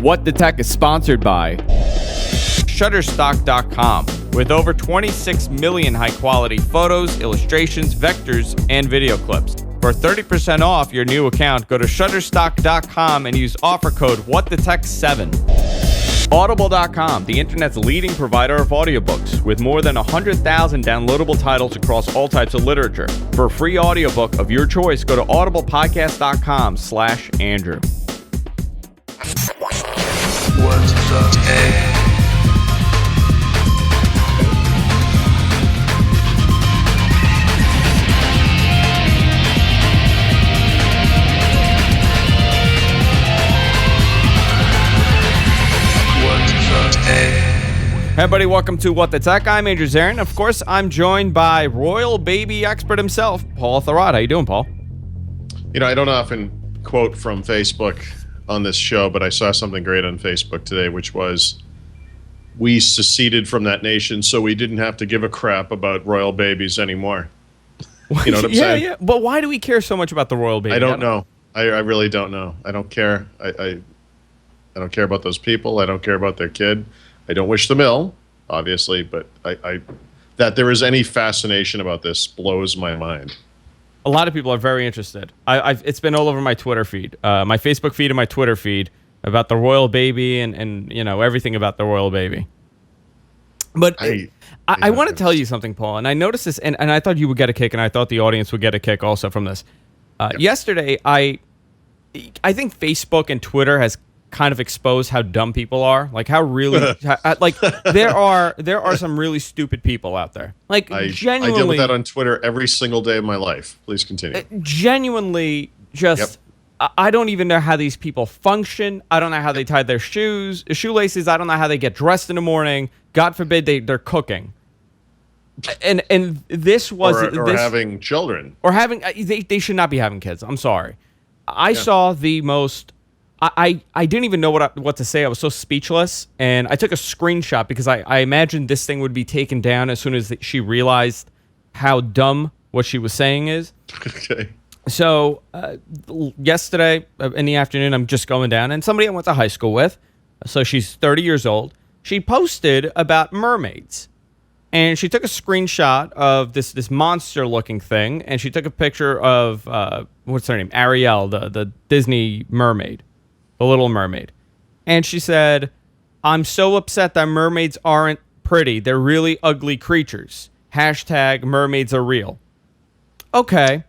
What the Tech is sponsored by Shutterstock.com, with over 26 million high-quality photos, illustrations, vectors, and video clips. For 30% off your new account, go to Shutterstock.com and use offer code WhatTheTech7. Audible.com, the internet's leading provider of audiobooks, with more than 100,000 downloadable titles across all types of literature. For a free audiobook of your choice, go to audiblepodcast.com/Andrew. What's the tech? Hey everybody, welcome to What the Tech. I'm Andrew Zarin. Of course, I'm joined by royal baby expert himself, Paul Thurrott. How you doing, Paul? You know, I don't often quote from Facebook on this show, but I saw something great on Facebook today, which was, we seceded from that nation so we didn't have to give a crap about royal babies anymore. You know what I'm saying? Yeah. But why do we care so much about the royal baby? I don't know. I really don't know. I don't care. I don't care about those people. I don't care about their kid. I don't wish them ill, obviously, but that there is any fascination about this blows my mind. A lot of people are very interested. It's been all over my Twitter feed, my Facebook feed and my Twitter feed about the royal baby and you know, everything about the royal baby. But I want to tell you something, Paul, and I noticed this, and I thought you would get a kick, and I thought the audience would get a kick also from this. Yesterday, I think Facebook and Twitter has kind of expose how dumb people are, like how really like there are some really stupid people out there, like genuinely. I deal with that on Twitter every single day of my life. Please continue. Genuinely, just I don't even know how these people function. I don't know how they tie their shoelaces. I don't know how they get dressed in the morning. God forbid they're cooking. And this was or having children, or having they should not be having kids. I'm sorry. I saw the most. I didn't even know what to say. I was so speechless, and I took a screenshot because I imagined this thing would be taken down as soon as she realized how dumb what she was saying is. Okay. So yesterday in the afternoon, I'm just going down, and somebody I went to high school with, so she's 30 years old, she posted about mermaids. And she took a screenshot of this monster-looking thing, and she took a picture of, what's her name? Ariel, the Disney mermaid. The Little Mermaid. And she said, I'm so upset that mermaids aren't pretty. They're really ugly creatures. # mermaids are real. Okay.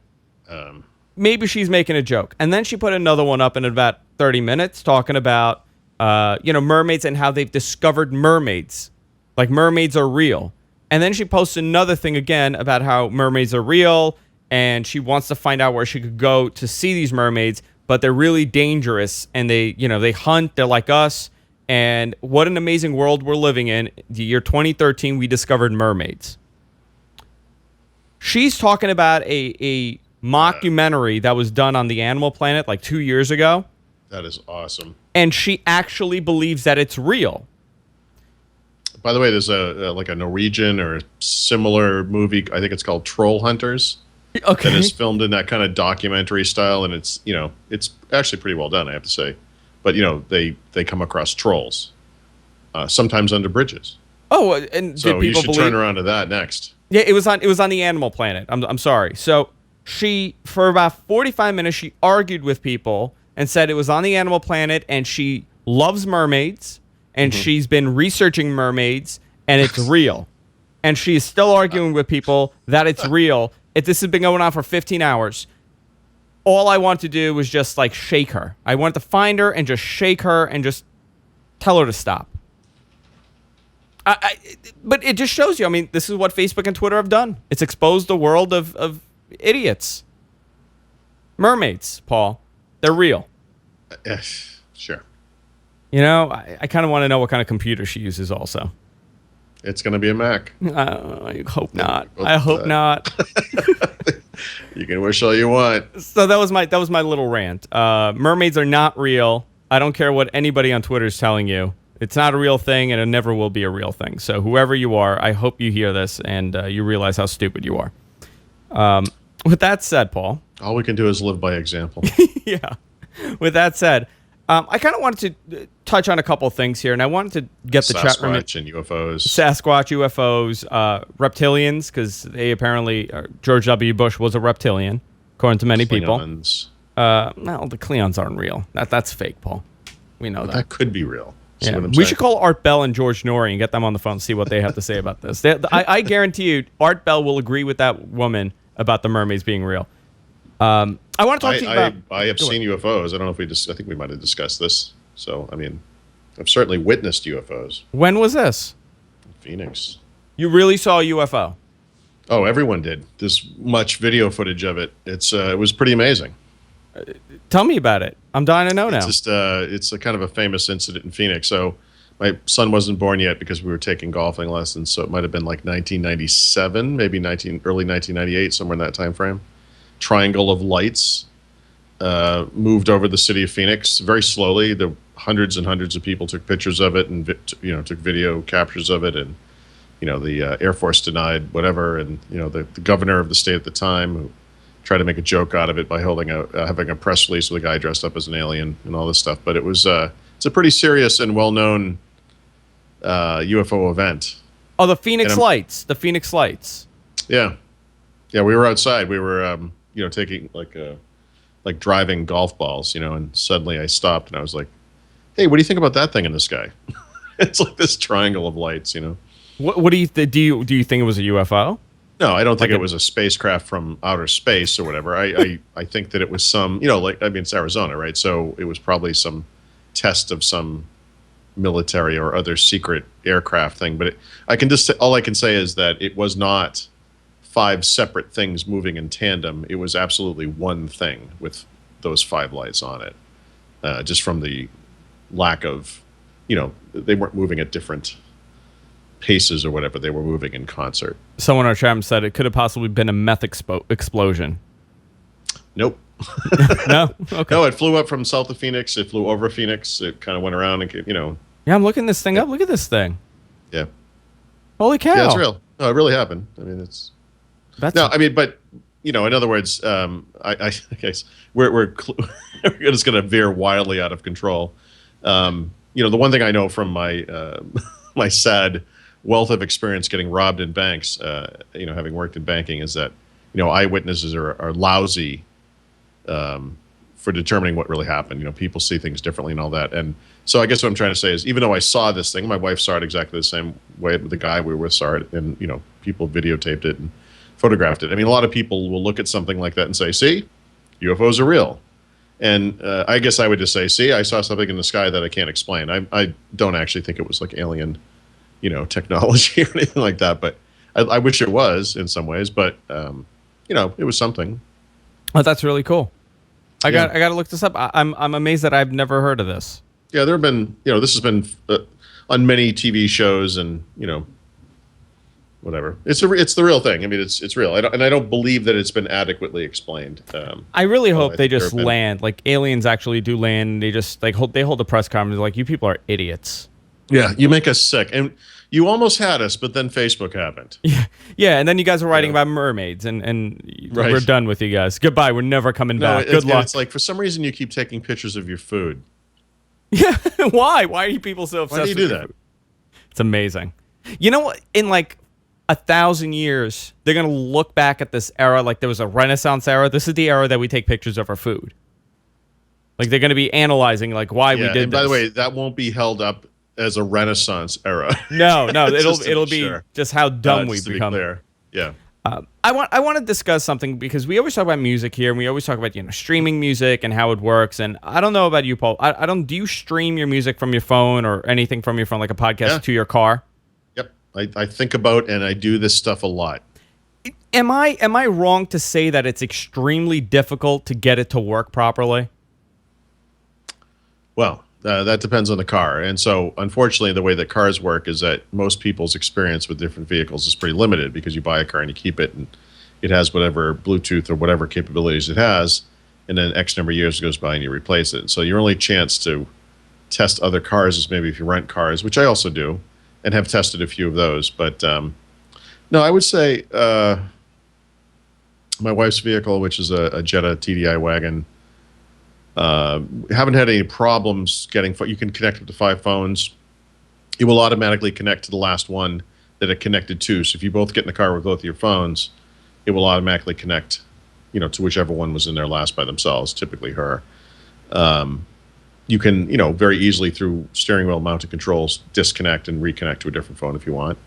Maybe she's making a joke. And then she put another one up in about 30 minutes talking about, mermaids and how they've discovered mermaids. Like mermaids are real. And then she posted another thing again about how mermaids are real, and she wants to find out where she could go to see these mermaids, but they're really dangerous, and they hunt, they're like us, and what an amazing world we're living in. The year 2013, we discovered mermaids. She's talking about a mockumentary that was done on the Animal Planet like 2 years ago. That is awesome. And she actually believes that it's real. By the way, there's a Norwegian or a similar movie, I think it's called Troll Hunters. Okay. That is filmed in that kind of documentary style, and it's actually pretty well done, I have to say. But they come across trolls, sometimes under bridges. Oh, and so you should turn around to that next. Yeah, it was on the Animal Planet. I'm sorry. So she, for about 45 minutes, she argued with people and said it was on the Animal Planet, and she loves mermaids, and she's been researching mermaids, and it's real. And she's still arguing with people that it's real. This has been going on for 15 hours. All I want to do was just like shake her. I wanted to find her and just shake her and just tell her to stop. But it just shows you, I mean, this is what Facebook and Twitter have done. It's exposed the world of idiots. Mermaids, Paul. They're real. Sure. I kind of want to know what kind of computer she uses also. It's going to be a Mac. I hope not. I hope not. You can wish all you want. So that was my little rant. Mermaids are not real. I don't care what anybody on Twitter is telling you. It's not a real thing, and it never will be a real thing. So whoever you are, I hope you hear this and you realize how stupid you are. With that said, Paul. All we can do is live by example. Yeah. With that said, I kind of wanted to touch on a couple things here, and I wanted to get the chat room. Sasquatch and UFOs. Sasquatch, UFOs, reptilians, because they apparently George W. Bush was a reptilian, according to many people. No, the Klingons aren't real. That's fake, Paul. We know that. That could be real. Yeah. We should call Art Bell and George Norrie and get them on the phone and see what they have to say about this. I guarantee you, Art Bell will agree with that woman about the mermaids being real. I want to talk to you about... I have seen UFOs. I don't know if I think we might have discussed this. So, I mean, I've certainly witnessed UFOs. When was this? Phoenix. You really saw a UFO? Oh, everyone did. There's much video footage of it. It was pretty amazing. Tell me about it. I'm dying to know now. It's a kind of a famous incident in Phoenix. So my son wasn't born yet because we were taking golfing lessons. So it might have been like 1997, maybe early 1998, somewhere in that time frame. Triangle of lights moved over the city of Phoenix very slowly. The hundreds and hundreds of people took pictures of it and took video captures of it, and the Air Force denied whatever, and the governor of the state at the time who tried to make a joke out of it by having a press release with a guy dressed up as an alien and all this stuff. But it was it's a pretty serious and well-known UFO event. Oh, the Phoenix Lights. The Phoenix Lights. Yeah, we were outside. We were taking like driving golf balls, and suddenly I stopped and I was like, "Hey, what do you think about that thing in the sky?" It's like this triangle of lights, What do you do? You think it was a UFO? No, I don't think it was a spacecraft from outer space or whatever. I think that it was some, it's Arizona, right? So it was probably some test of some military or other secret aircraft thing. But all I can say is that it was not 5 separate things moving in tandem. It was absolutely one thing with those 5 lights on it. Just from the lack of, they weren't moving at different paces or whatever. They were moving in concert. Someone on our chat said it could have possibly been a meth explosion. Nope. No? Okay. No, it flew up from south of Phoenix. It flew over Phoenix. It kind of went around and, Yeah, I'm looking this thing up. Look at this thing. Yeah. Holy cow. Yeah, it's real. No, it really happened. I mean, but, in other words, I guess we're just going to veer wildly out of control. The one thing I know from my my sad wealth of experience getting robbed in banks, having worked in banking, is that, eyewitnesses are lousy for determining what really happened. People see things differently and all that. And so I guess what I'm trying to say is, even though I saw this thing, my wife saw it exactly the same way the guy we were with saw it, and, people videotaped it and photographed it. I mean, a lot of people will look at something like that and say, see, UFOs are real. And I guess I would just say, see, I saw something in the sky that I can't explain. I don't actually think it was like alien, technology or anything like that. But I wish it was in some ways. But it was something. Oh, that's really cool. I got to look this up. I'm amazed that I've never heard of this. Yeah, there have been, this has been on many TV shows and whatever. It's the real thing. I mean, it's real. I don't believe that it's been adequately explained. I really hope they just land. Like, aliens actually do land. They just they hold a press conference like, you people are idiots. Yeah, you make us sick. And you almost had us, but then Facebook happened. Yeah, and then you guys were writing about mermaids, and right. We're done with you guys. Goodbye. We're never coming back. Good luck. It's like, for some reason, you keep taking pictures of your food. Yeah, why? Why are you people so obsessed? Why do you do that? Food? It's amazing. You know what? In like 1,000 years, they're going to look back at this era like there was a Renaissance era. This is the era that we take pictures of our food. Like, they're going to be analyzing like why we did this. And by the way, that won't be held up as a Renaissance era. No, it'll be just how dumb we've become. Yeah. I want to discuss something, because we always talk about music here, and we always talk about streaming music and how it works. And I don't know about you, Paul. Do you stream your music from your phone or anything from your phone, like a podcast to your car? Yep. I think about and I do this stuff a lot. Am I wrong to say that it's extremely difficult to get it to work properly? Well, that depends on the car. And so, unfortunately, the way that cars work is that most people's experience with different vehicles is pretty limited, because you buy a car and you keep it, and it has whatever Bluetooth or whatever capabilities it has, and then X number of years goes by and you replace it. So your only chance to test other cars is maybe if you rent cars, which I also do, and have tested a few of those. But no, I would say my wife's vehicle, which is a Jetta TDI wagon, Haven't had any problems getting. You can connect up to 5 phones. It will automatically connect to the last one that it connected to. So if you both get in the car with both of your phones, it will automatically connect, to whichever one was in there last by themselves, typically her. You can, very easily through steering wheel mounted controls, disconnect and reconnect to a different phone if you want.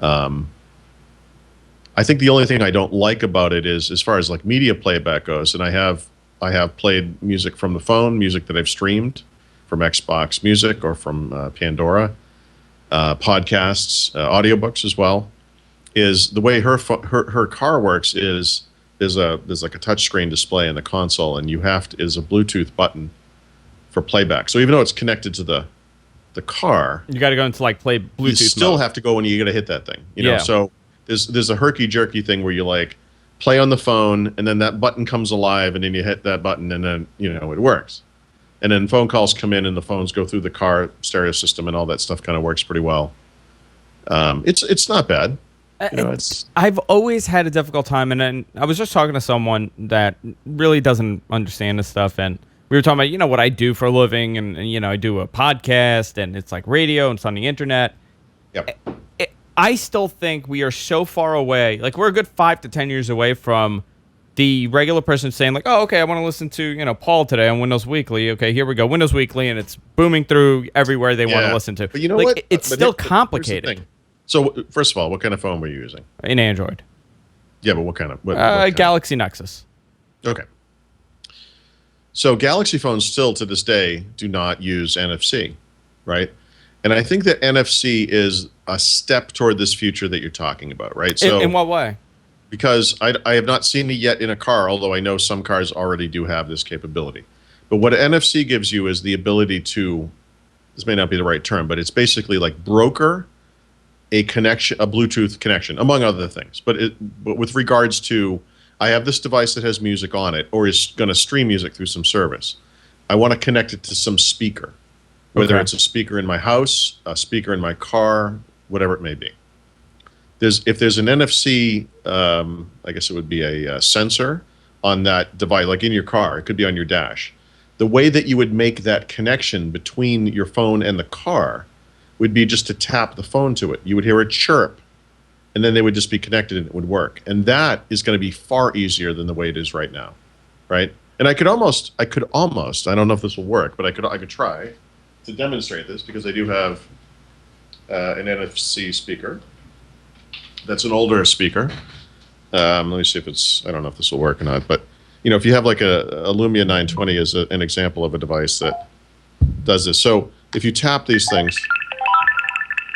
I think the only thing I don't like about it is as far as like media playback goes, and I have played music from the phone, music that I've streamed from Xbox Music or from Pandora, podcasts, audiobooks as well. Is the way her car works is there's like a touchscreen display in the console, and is a Bluetooth button for playback. So even though it's connected to the car, you got to go into like play Bluetooth. You still mode. have to go when you got to hit that thing. You know, so there's a herky jerky thing where you like play on the phone, and then that button comes alive, and then you hit that button, and then it works. And then phone calls come in, and the phones go through the car stereo system, and all that stuff kind of works pretty well. It's not bad. I've always had a difficult time, and then I was just talking to someone that really doesn't understand this stuff, and we were talking about, what I do for a living, and I do a podcast, and it's like radio, and it's on the internet. Yep. I still think we are so far away. Like, we're a good 5 to 10 years away from the regular person saying, like, oh, okay, I want to listen to, Paul today on Windows Weekly. Okay, here we go, Windows Weekly, and it's booming through everywhere they want to listen to. But you know what? It's still complicated. Here's the thing. So, first of all, what kind of phone were you using? An Android. Yeah, but what kind of? What Galaxy Nexus. Okay. So Galaxy phones still to this day do not use NFC, right? And I think that NFC is a step toward this future that you're talking about, right? So in what way? Because I have not seen it yet in a car, although I know some cars already do have this capability. But what NFC gives you is the ability to, this may not be the right term, but it's basically like broker a Bluetooth connection, among other things. But with regards to, I have this device that has music on it, or is going to stream music through some service. I want to connect it to some speaker, whether it's a speaker in my house, a speaker in my car, whatever it may be. If there's an NFC, I guess it would be a sensor on that device, like in your car. It could be on your dash. The way that you would make that connection between your phone and the car would be just to tap the phone to it. You would hear a chirp, and then they would just be connected, and it would work. And that is going to be far easier than the way it is right now, right? And I could almost, I don't know if this will work, but I could try to demonstrate this, because I do have an NFC speaker. That's an older speaker. Let me see if I don't know if this will work or not, but if you have like a Lumia 920 as an example of a device that does this. So if you tap these things,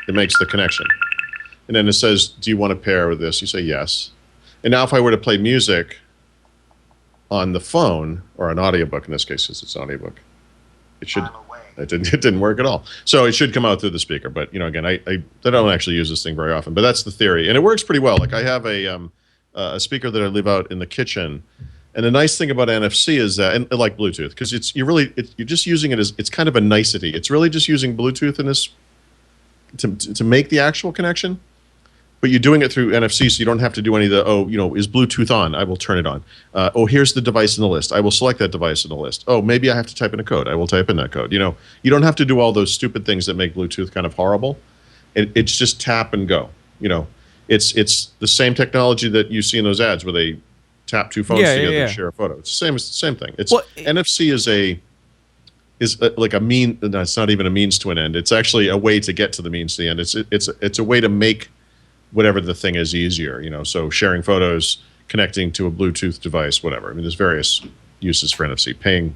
it makes the connection. And then it says, do you want to pair with this? You say yes. And now if I were to play music on the phone, or an audiobook in this case, since it's an audiobook, it didn't work at all. So it should come out through the speaker. But, again, I don't actually use this thing very often. But that's the theory. And it works pretty well. Like, I have a speaker that I leave out in the kitchen. And the nice thing about NFC is that, and like Bluetooth, because you're just using it as, it's kind of a nicety. It's really just using Bluetooth in this to make the actual connection. But you're doing it through NFC, so you don't have to do any of the, is Bluetooth on? I will turn it on. Here's the device in the list. I will select that device in the list. Oh, maybe I have to type in a code. I will type in that code. You don't have to do all those stupid things that make Bluetooth kind of horrible. It's just tap and go. It's the same technology that you see in those ads where they tap two phones together to share a photo. It's the same thing. NFC is like a mean. No, it's not even a means to an end. It's actually a way to get to the means to the end. It's a way to make whatever the thing is easier, so sharing photos, connecting to a Bluetooth device, whatever. I mean, there's various uses for NFC, paying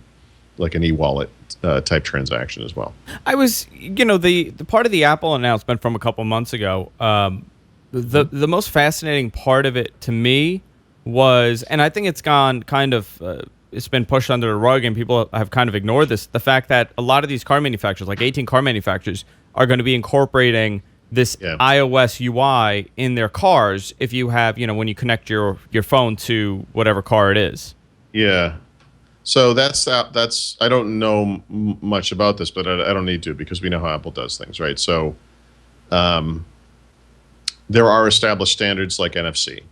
like an e-wallet type transaction as well. I was, the part of the Apple announcement from a couple months ago, the most fascinating part of it to me was, and I think it's gone kind of, it's been pushed under the rug and people have kind of ignored this, the fact that a lot of these car manufacturers, like 18 car manufacturers, are going to be incorporating this iOS UI in their cars if you have, when you connect your phone to whatever car it is. Yeah. So that's I don't know much about this, but I don't need to, because we know how Apple does things, right? So there are established standards like NFC,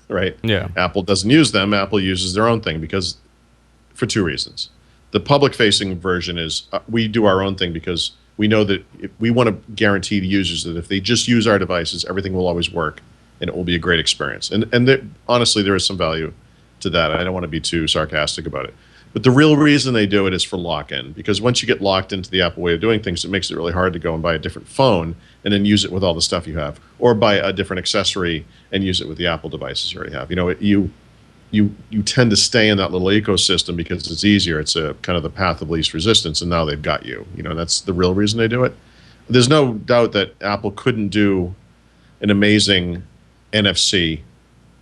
right? Yeah. Apple doesn't use them. Apple uses their own thing for two reasons. The public-facing version is we do our own thing because we know that we want to guarantee the users that if they just use our devices, everything will always work, and it will be a great experience. And honestly, there is some value to that. I don't want to be too sarcastic about it. But the real reason they do it is for lock-in, because once you get locked into the Apple way of doing things, it makes it really hard to go and buy a different phone and then use it with all the stuff you have, or buy a different accessory and use it with the Apple devices you already have. You tend to stay in that little ecosystem because it's easier. It's a kind of the path of least resistance, and now they've got you. That's the real reason they do it. There's no doubt that Apple couldn't do an amazing NFC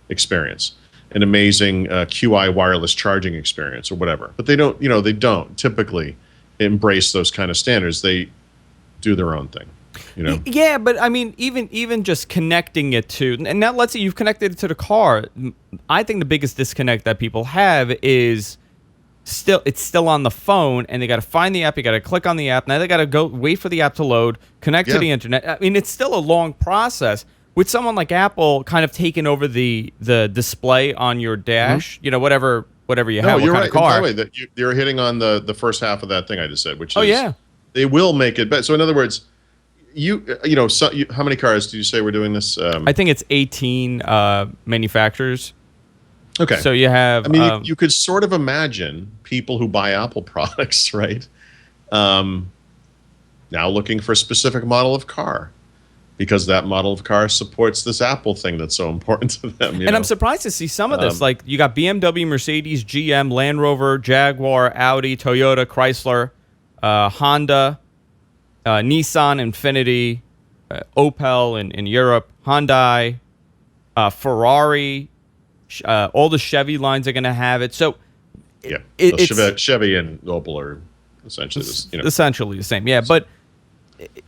experience, an amazing QI wireless charging experience, or whatever. But they don't. They don't typically embrace those kind of standards. They do their own thing. Yeah, but I mean, even just connecting it to, and now let's say you've connected it to the car. I think the biggest disconnect that people have is it's still on the phone, and they got to find the app. You got to click on the app. Now they got to go wait for the app to load, connect to the internet. I mean, it's still a long process. With someone like Apple kind of taking over the display on your dash, whatever you have, you're what kind right. of car. By the way, that you're hitting on the first half of that thing I just said, which is yeah, they will make it better. So in other words, how many cars did you say we're doing this? I think it's 18 manufacturers. Okay. So you have. I mean, you could sort of imagine people who buy Apple products, right? Now looking for a specific model of car, because that model of car supports this Apple thing that's so important to them. I'm surprised to see some of this. Like you got BMW, Mercedes, GM, Land Rover, Jaguar, Audi, Toyota, Chrysler, Honda, Nissan, Infiniti, Opel in Europe, Hyundai, Ferrari, all the Chevy lines are going to have it. So it's Chevy and Opel are essentially essentially the same. Yeah, but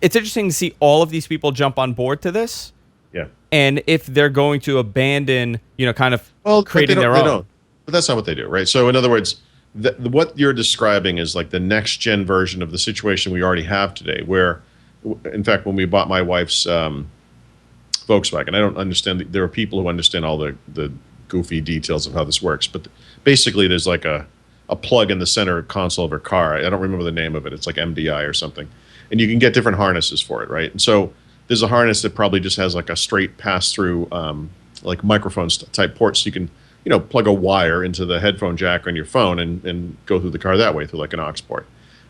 it's interesting to see all of these people jump on board to this. Yeah, and if they're going to abandon, kind of creating their own. Don't. But that's not what they do, right? So in other words, what you're describing is like the next gen version of the situation we already have today, where, in fact, when we bought my wife's Volkswagen, I don't understand. There are people who understand all the goofy details of how this works, but basically there's like a plug in the center console of her car. I don't remember the name of it. It's like MDI or something. And you can get different harnesses for it, right? And so there's a harness that probably just has like a straight pass-through, like microphone type port, so you can plug a wire into the headphone jack on your phone and go through the car that way through like an aux port.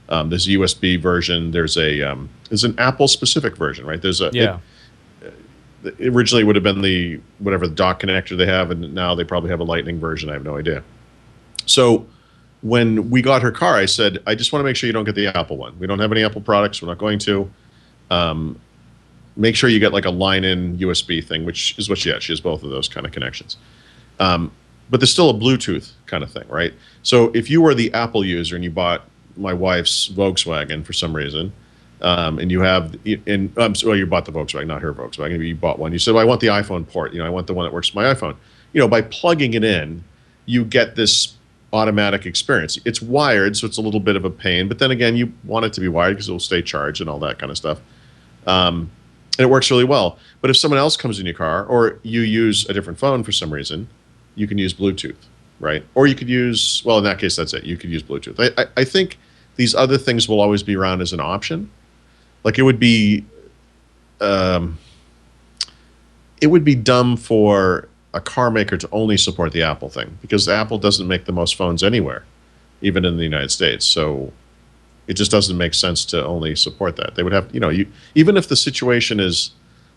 There's a USB version. There's an Apple specific version, right? There's a originally would have been the dock connector they have, and now they probably have a Lightning version. I have no idea. So when we got her car, I said, I just want to make sure you don't get the Apple one. We don't have any Apple products. We're not going to. Make sure you get like a line-in USB thing, which is what she has. She has both of those kind of connections. But there's still a Bluetooth kind of thing, right? So if you were the Apple user and you bought my wife's Volkswagen for some reason, and you have, you bought the Volkswagen, not her Volkswagen, you bought one. You said, well, I want the iPhone port. I want the one that works with my iPhone. By plugging it in, you get this automatic experience. It's wired, so it's a little bit of a pain. But then again, you want it to be wired because it will stay charged and all that kind of stuff. And it works really well. But if someone else comes in your car, or you use a different phone for some reason, you can use Bluetooth, right? Or you could use, well, in that case, that's it. You could use Bluetooth. I think these other things will always be around as an option. Like it would be dumb for a car maker to only support the Apple thing, because Apple doesn't make the most phones anywhere, even in the United States. So it just doesn't make sense to only support that. They would have, even if the situation is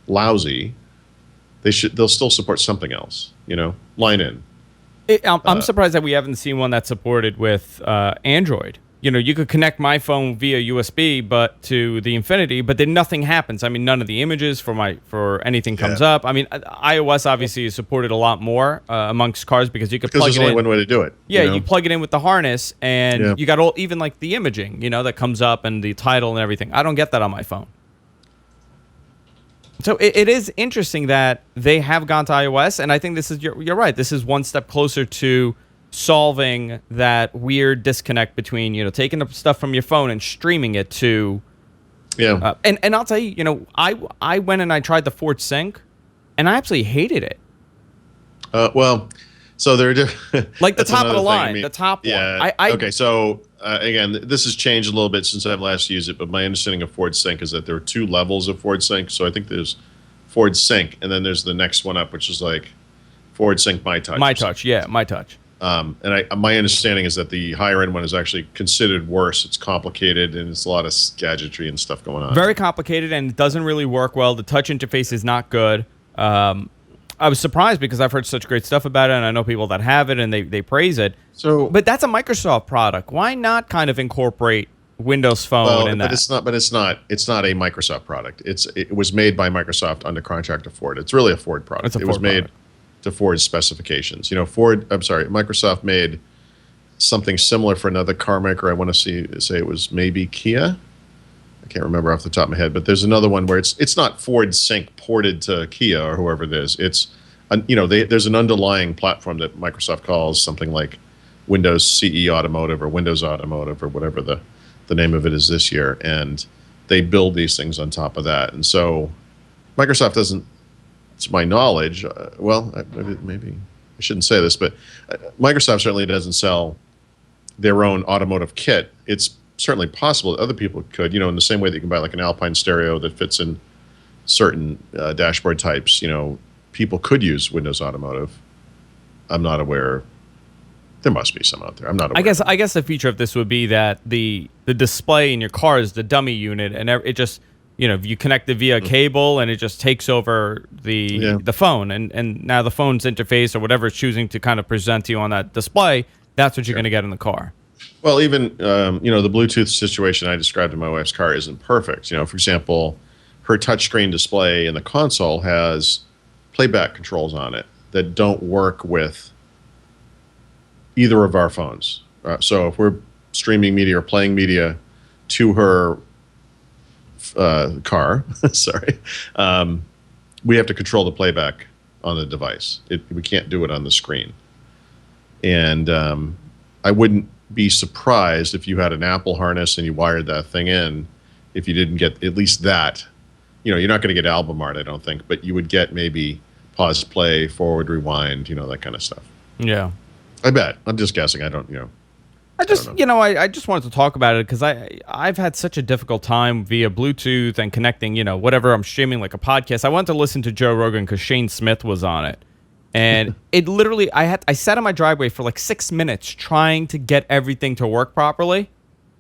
lousy, they'll still support something else, line in. I'm surprised that we haven't seen one that's supported with Android. You could connect my phone via USB, but to the Infinity, but then nothing happens. I mean, none of the images for anything comes up. I mean, iOS obviously is supported a lot more amongst cars because you could plug it in. Because there's only one way to do it. Yeah, you plug it in with the harness, and you got even like the imaging, that comes up and the title and everything. I don't get that on my phone. So it is interesting that they have gone to iOS, and I think this is you're right. This is one step closer to solving that weird disconnect between taking the stuff from your phone and streaming it to. Yeah. And I'll tell you, I went and I tried the Ford Sync, and I absolutely hated it. Well, so they're like the top of the line, the top one. Okay, so again, this has changed a little bit since I've last used it, but my understanding of Ford Sync is that there are 2 levels of Ford Sync. So I think there's Ford Sync, and then there's the next one up, which is like Ford Sync My Touch. My Touch, yeah, My Touch. And my understanding is that the higher end one is actually considered worse. It's complicated, and it's a lot of gadgetry and stuff going on. Very complicated, and it doesn't really work well. The touch interface is not good. I was surprised because I've heard such great stuff about it, and I know people that have it, and they praise it. But that's a Microsoft product. Why not kind of incorporate Windows Phone in that? But it's not a Microsoft product. It was made by Microsoft under contract to Ford. It's really a Ford product. It was made to Ford's specifications. Microsoft made something similar for another car maker. I want to say it was maybe Kia. I can't remember off the top of my head, but there's another one where it's not Ford Sync ported to Kia or whoever it is. It's there's an underlying platform that Microsoft calls something like Windows CE Automotive or Windows Automotive or whatever the name of it is this year, and they build these things on top of that. And so Microsoft doesn't, to my knowledge, maybe I shouldn't say this, but Microsoft certainly doesn't sell their own automotive kit. It's certainly possible that other people could, in the same way that you can buy like an Alpine stereo that fits in certain dashboard types. People could use Windows Automotive. I'm not aware. There must be some out there. I'm not aware. I guess the feature of this would be that the display in your car is the dummy unit, and it just you connect it via cable, and it just takes over the phone, and now the phone's interface or whatever it's choosing to kind of present to you on that display. That's what you're going to get in the car. Well, even the Bluetooth situation I described in my wife's car isn't perfect. For example, her touchscreen display in the console has playback controls on it that don't work with either of our phones. So if we're streaming media or playing media to her car, we have to control the playback on the device. We can't do it on the screen. And I wouldn't be surprised if you had an Apple harness and you wired that thing in, if you didn't get at least that. You're not going to get album art, I don't think, but you would get maybe pause, play, forward, rewind, that kind of stuff. Yeah. I bet. I'm just guessing. I don't. I just wanted to talk about it because I've had such a difficult time via Bluetooth and connecting, whatever I'm streaming, like a podcast. I wanted to listen to Joe Rogan because Shane Smith was on it. And it literally, I sat in my driveway for like 6 minutes trying to get everything to work properly.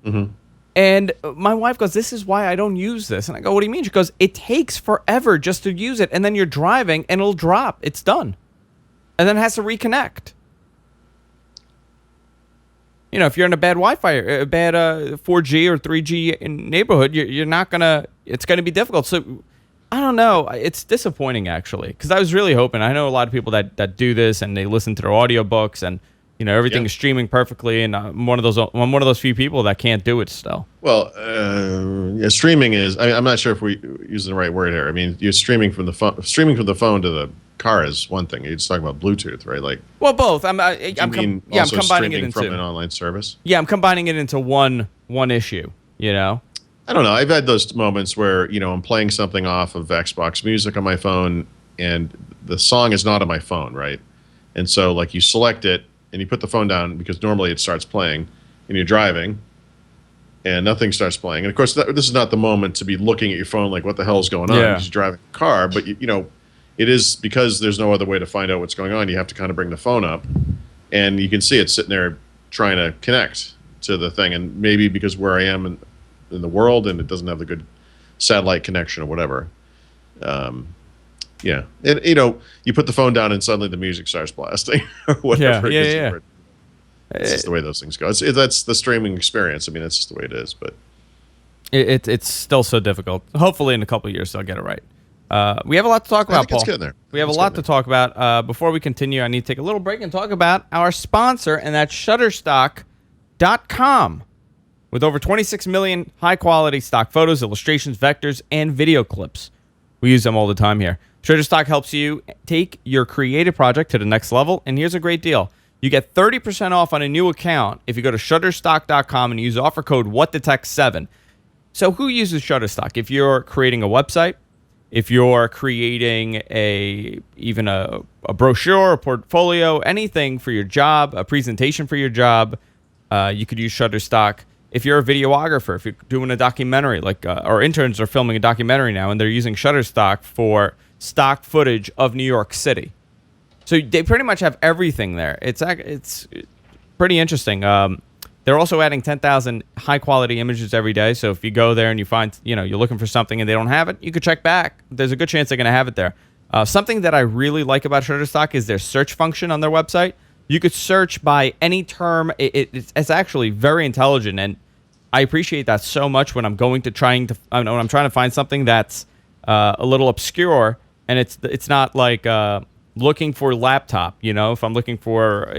Mm-hmm. And my wife goes, "This is why I don't use this." And I go, "What do you mean?" She goes, "It takes forever just to use it. And then you're driving and it'll drop. It's done. And then it has to reconnect." If you're in a bad Wi-Fi, a bad 4G or 3G neighborhood, you're not going it's going to be difficult. So I don't know. It's disappointing, actually, because I was really hoping. I know a lot of people that do this and they listen to their audiobooks and, everything is streaming perfectly. And I'm one of those few people that can't do it still. Well, streaming is, I'm not sure if we use the right word here. I mean, you're streaming from the phone to the car is one thing. You're just talking about Bluetooth, right? Well, both. I'm combining it into from an online service. Yeah, I'm combining it into one issue. I don't know. I've had those moments where I'm playing something off of Xbox Music on my phone, and the song is not on my phone, right? And so, you select it and you put the phone down because normally it starts playing, and you're driving, and nothing starts playing. And of course, this is not the moment to be looking at your phone like, what the hell is going on? Yeah. Because you're driving a car, but it is, because there's no other way to find out what's going on. You have to kind of bring the phone up, and you can see it sitting there trying to connect to the thing. And maybe because where I am in the world and it doesn't have the good satellite connection or whatever. You put the phone down and suddenly the music starts blasting or whatever. Yeah. It's just the way those things go. That's the streaming experience. I mean, that's just the way it is. But it's still so difficult. Hopefully, in a couple of years, they'll get it right. We have a lot to talk about, Paul. It's getting there. We have a lot to talk about. Before we continue, I need to take a little break and talk about our sponsor, and that's Shutterstock.com. With over 26 million high-quality stock photos, illustrations, vectors, and video clips. We use them all the time here. Shutterstock helps you take your creative project to the next level, and here's a great deal. You get 30% off on a new account if you go to Shutterstock.com and use offer code WhatTheTech7. So who uses Shutterstock? If you're creating a website, if you're creating even a brochure, a portfolio, anything for your job, a presentation for your job, You could use Shutterstock if you're a videographer, if you're doing a documentary, like our interns are filming a documentary now, and they're using Shutterstock for stock footage of New York City. So they pretty much have everything there. It's pretty interesting. They're also adding 10,000 high-quality images every day. So if you go there and you find, you're looking for something and they don't have it, you could check back. There's a good chance they're going to have it there. Something that I really like about Shutterstock is their search function on their website. You could search by any term. It's actually very intelligent, and I appreciate that so much when I'm trying to find something that's a little obscure, and it's not like looking for laptop. If I'm looking for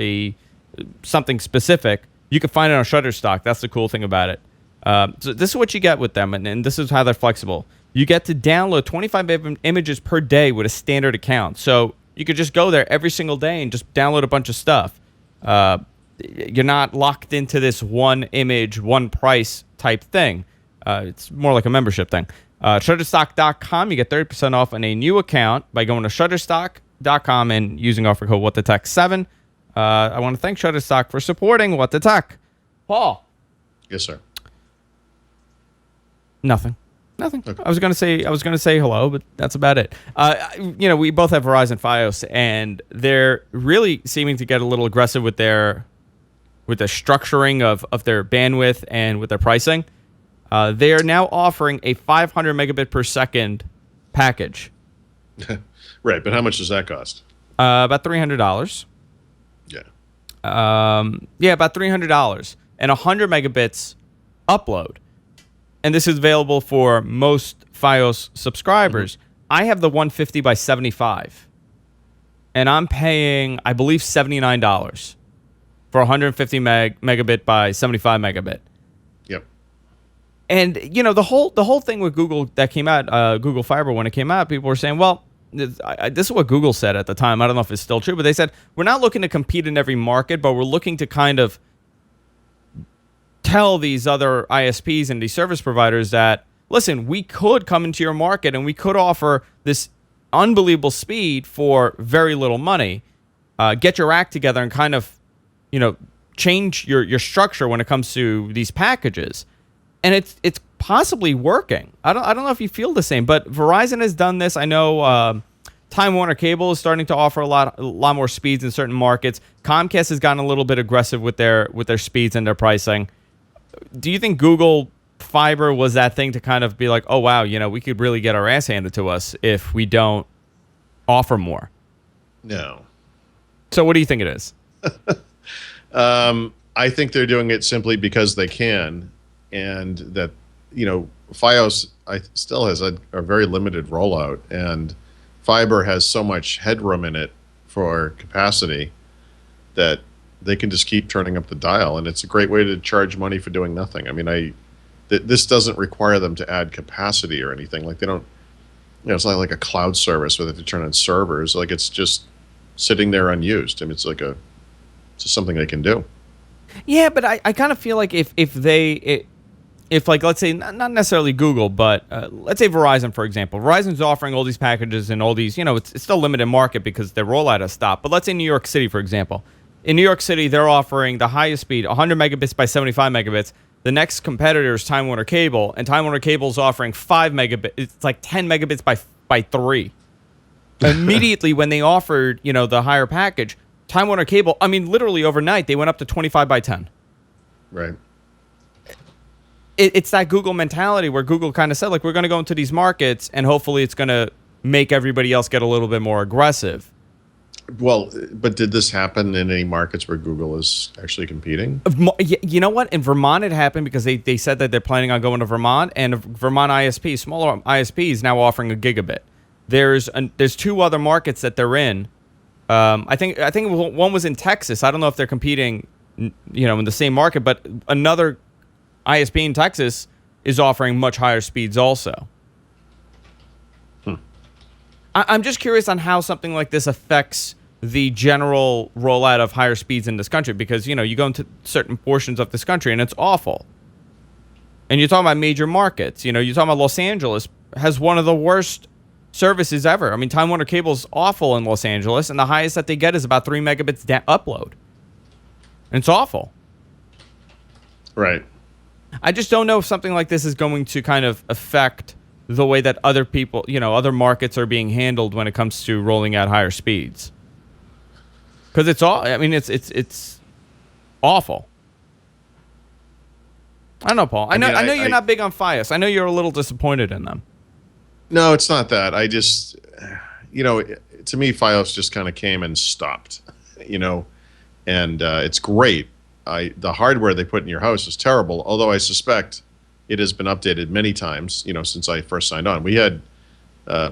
something specific, you can find it on Shutterstock. That's the cool thing about it. So this is what you get with them, and this is how they're flexible. You get to download 25 images per day with a standard account. So you could just go there every single day and just download a bunch of stuff. You're not locked into this one image, one price type thing. It's more like a membership thing. Shutterstock.com, you get 30% off on a new account by going to Shutterstock.com and using offer code WhatTheTech7. I want to thank Shutterstock for supporting What the Tech. Paul. Yes, sir. Nothing. Okay. I was gonna say hello, but that's about it. We both have Verizon Fios, and they're really seeming to get a little aggressive with the structuring of their bandwidth and with their pricing. They are now offering a 500 megabit per second package. Right, but how much does that cost? About $300. Yeah. About $300 and 100 megabits upload. And this is available for most Fios subscribers. Mm-hmm. I have the 150 by 75. And I'm paying, I believe, $79 for 150 megabit by 75 megabit. Yep. And, the whole thing with Google that came out, Google Fiber, when it came out, people were saying, well, this is what Google said at the time. I don't know if it's still true, but they said, we're not looking to compete in every market, but we're looking to kind of tell these other ISPs and these service providers that, listen, we could come into your market and we could offer this unbelievable speed for very little money. Get your act together and kind of, change your structure when it comes to these packages. And it's possibly working. I don't know if you feel the same, but Verizon has done this. I know Time Warner Cable is starting to offer a lot more speeds in certain markets. Comcast has gotten a little bit aggressive with their speeds and their pricing. Do you think Google Fiber was that thing to kind of be like, oh, wow, we could really get our ass handed to us if we don't offer more? No. So what do you think it is? I think they're doing it simply because they can, and that, Fios still has a very limited rollout, and fiber has so much headroom in it for capacity that they can just keep turning up the dial, and it's a great way to charge money for doing nothing. I mean, this doesn't require them to add capacity or anything. Like, they don't, it's not like a cloud service where they have to turn on servers. Like, it's just sitting there unused. I mean, it's just something they can do. Yeah, but I kind of feel like if let's say not necessarily Google, but let's say Verizon, for example. Verizon's offering all these packages and all these, it's still limited market because their rollout has stopped. But let's say New York City, for example. In New York City, they're offering the highest speed, 100 megabits by 75 megabits. The next competitor is Time Warner Cable, and Time Warner Cable is offering 5 megabits. It's like 10 megabits by 3. Immediately when they offered, the higher package, Time Warner Cable, I mean, literally overnight, they went up to 25 by 10. Right. It's that Google mentality where Google kind of said, like, we're going to go into these markets, and hopefully it's going to make everybody else get a little bit more aggressive. Well, but did this happen in any markets where Google is actually competing? You know what? In Vermont, it happened because they said that they're planning on going to Vermont, and Vermont ISP, smaller ISP, is now offering a gigabit. There's 2 other markets that they're in. I think one was in Texas. I don't know if they're competing, in the same market, but another ISP in Texas is offering much higher speeds also. I'm just curious on how something like this affects the general rollout of higher speeds in this country, because, you go into certain portions of this country and it's awful. And you're talking about major markets. You're talking about Los Angeles has one of the worst services ever. I mean, Time Warner Cable is awful in Los Angeles, and the highest that they get is about 3 megabits upload. And it's awful. Right. I just don't know if something like this is going to kind of affect the way that other people, other markets are being handled when it comes to rolling out higher speeds. Because it's all, I mean, it's awful. I don't know, Paul. I know you're not big on Fios. I know you're a little disappointed in them. No, it's not that. I just, to me, Fios just kind of came and stopped, and it's great. The hardware they put in your house is terrible, although I suspect it has been updated many times, since I first signed on. We had,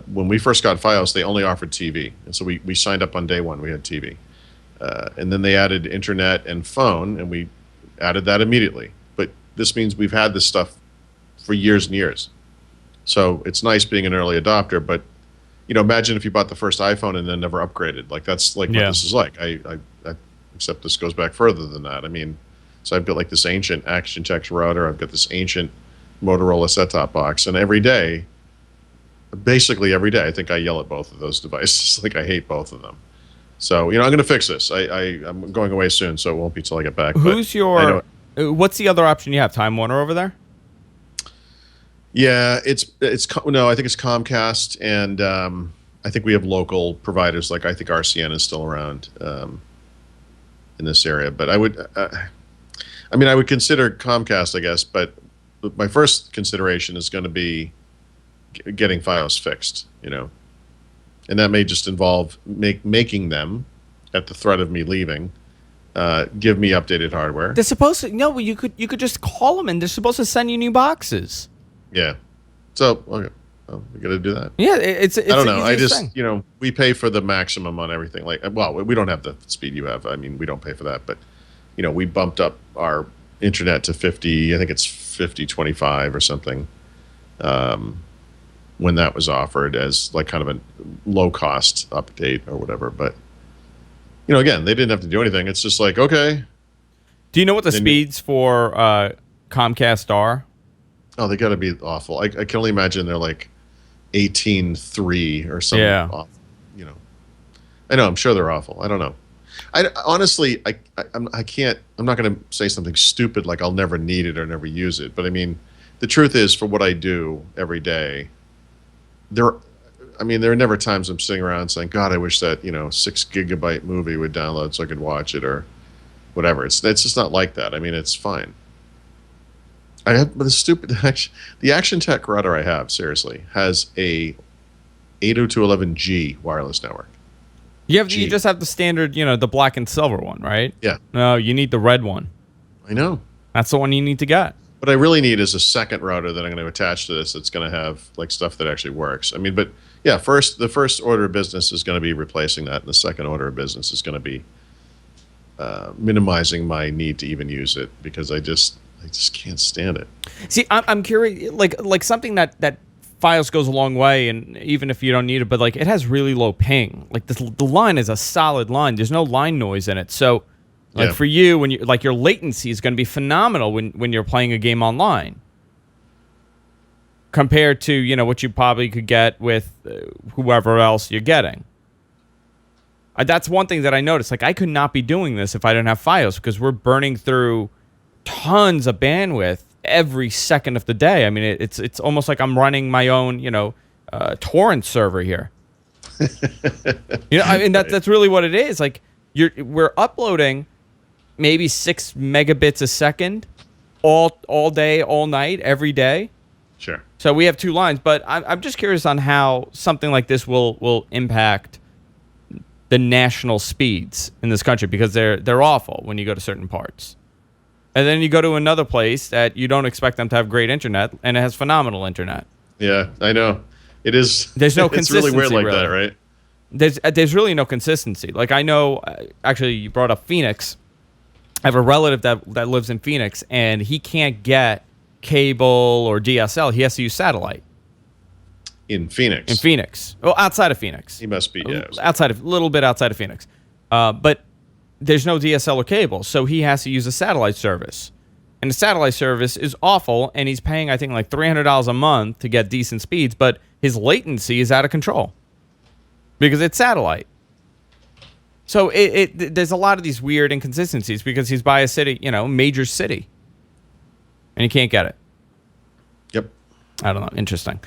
when we first got Fios, they only offered TV. And so we signed up on day one, we had TV. And then they added internet and phone, and we added that immediately. But this means we've had this stuff for years and years. So it's nice being an early adopter, but imagine if you bought the first iPhone and then never upgraded. Like that's like what this is like. I except this goes back further than that. I mean, so I've got like this ancient Action Text router. I've got this ancient Motorola set-top box, and basically every day, I think I yell at both of those devices. Like I hate both of them. So I'm going to fix this. I'm going away soon, so it won't be till I get back. What's the other option you have? Time Warner over there? Yeah, I think it's Comcast, and I think we have local providers. Like I think RCN is still around in this area, but I would consider Comcast, I guess. But my first consideration is going to be getting Fios fixed, and that may just involve making them, at the threat of me leaving, give me updated hardware. They're supposed to. No, you could just call them, and they're supposed to send you new boxes. Yeah. So, okay. Well, we got to do that. Yeah, it's I don't know. I just, we pay for the maximum on everything. Like, well, we don't have the speed you have. I mean, we don't pay for that. But, we bumped up our internet to 50. I think it's 50/25 or something. When that was offered as like kind of a low-cost update or whatever. But, again, they didn't have to do anything. It's just like, okay. Do you know what the speeds for Comcast are? Oh, they got to be awful. I can only imagine they're like 18.3 or something. Yeah. Awful, I know. I'm sure they're awful. I don't know. Honestly, I can't. I'm not going to say something stupid like I'll never need it or never use it. But I mean, the truth is, for what I do every day, there are never times I'm sitting around saying, "God, I wish that 6 gigabyte movie would download so I could watch it," or whatever. It's just not like that. I mean, it's fine. I have the Action Tech router I have, seriously, has a 802.11g wireless network. You just have the standard, the black and silver one, right? Yeah. No, you need the red one. I know. That's the one you need to get. What I really need is a second router that I'm going to attach to this that's going to have like stuff that actually works. I mean, but yeah, the first order of business is going to be replacing that, and the second order of business is going to be minimizing my need to even use it, because I just can't stand it. See, I'm curious, like something that Fios goes a long way, and even if you don't need it, but like it has really low ping. Like the line is a solid line. There's no line noise in it. So, like for you, when you like your latency is going to be phenomenal when you're playing a game online, compared to what you probably could get with whoever else you're getting. That's one thing that I noticed. Like I could not be doing this if I didn't have Fios, because we're burning through tons of bandwidth every second of the day. I mean, it's almost like I'm running my own, torrent server here. I mean, that's really what it is. Like we're uploading maybe 6 megabits a second all day, all night, every day. Sure. So we have 2 lines, but I'm just curious on how something like this will impact the national speeds in this country, because they're awful when you go to certain parts. And then you go to another place that you don't expect them to have great internet, and it has phenomenal internet. Yeah, I know. It is. There's no it's consistency. It's really weird like that, right? There's really no consistency. Like I know, actually, you brought up Phoenix. I have a relative that lives in Phoenix, and he can't get cable or DSL. He has to use satellite. In Phoenix. In Phoenix. Well, outside of Phoenix. He must be, yeah. A little bit outside of Phoenix. But there's no DSL or cable, so he has to use a satellite service. And the satellite service is awful, and he's paying, I think, like $300 a month to get decent speeds, but his latency is out of control because it's satellite. So there's a lot of these weird inconsistencies because he's by a city, major city. and you can't get it. Yep. I don't know. Interesting.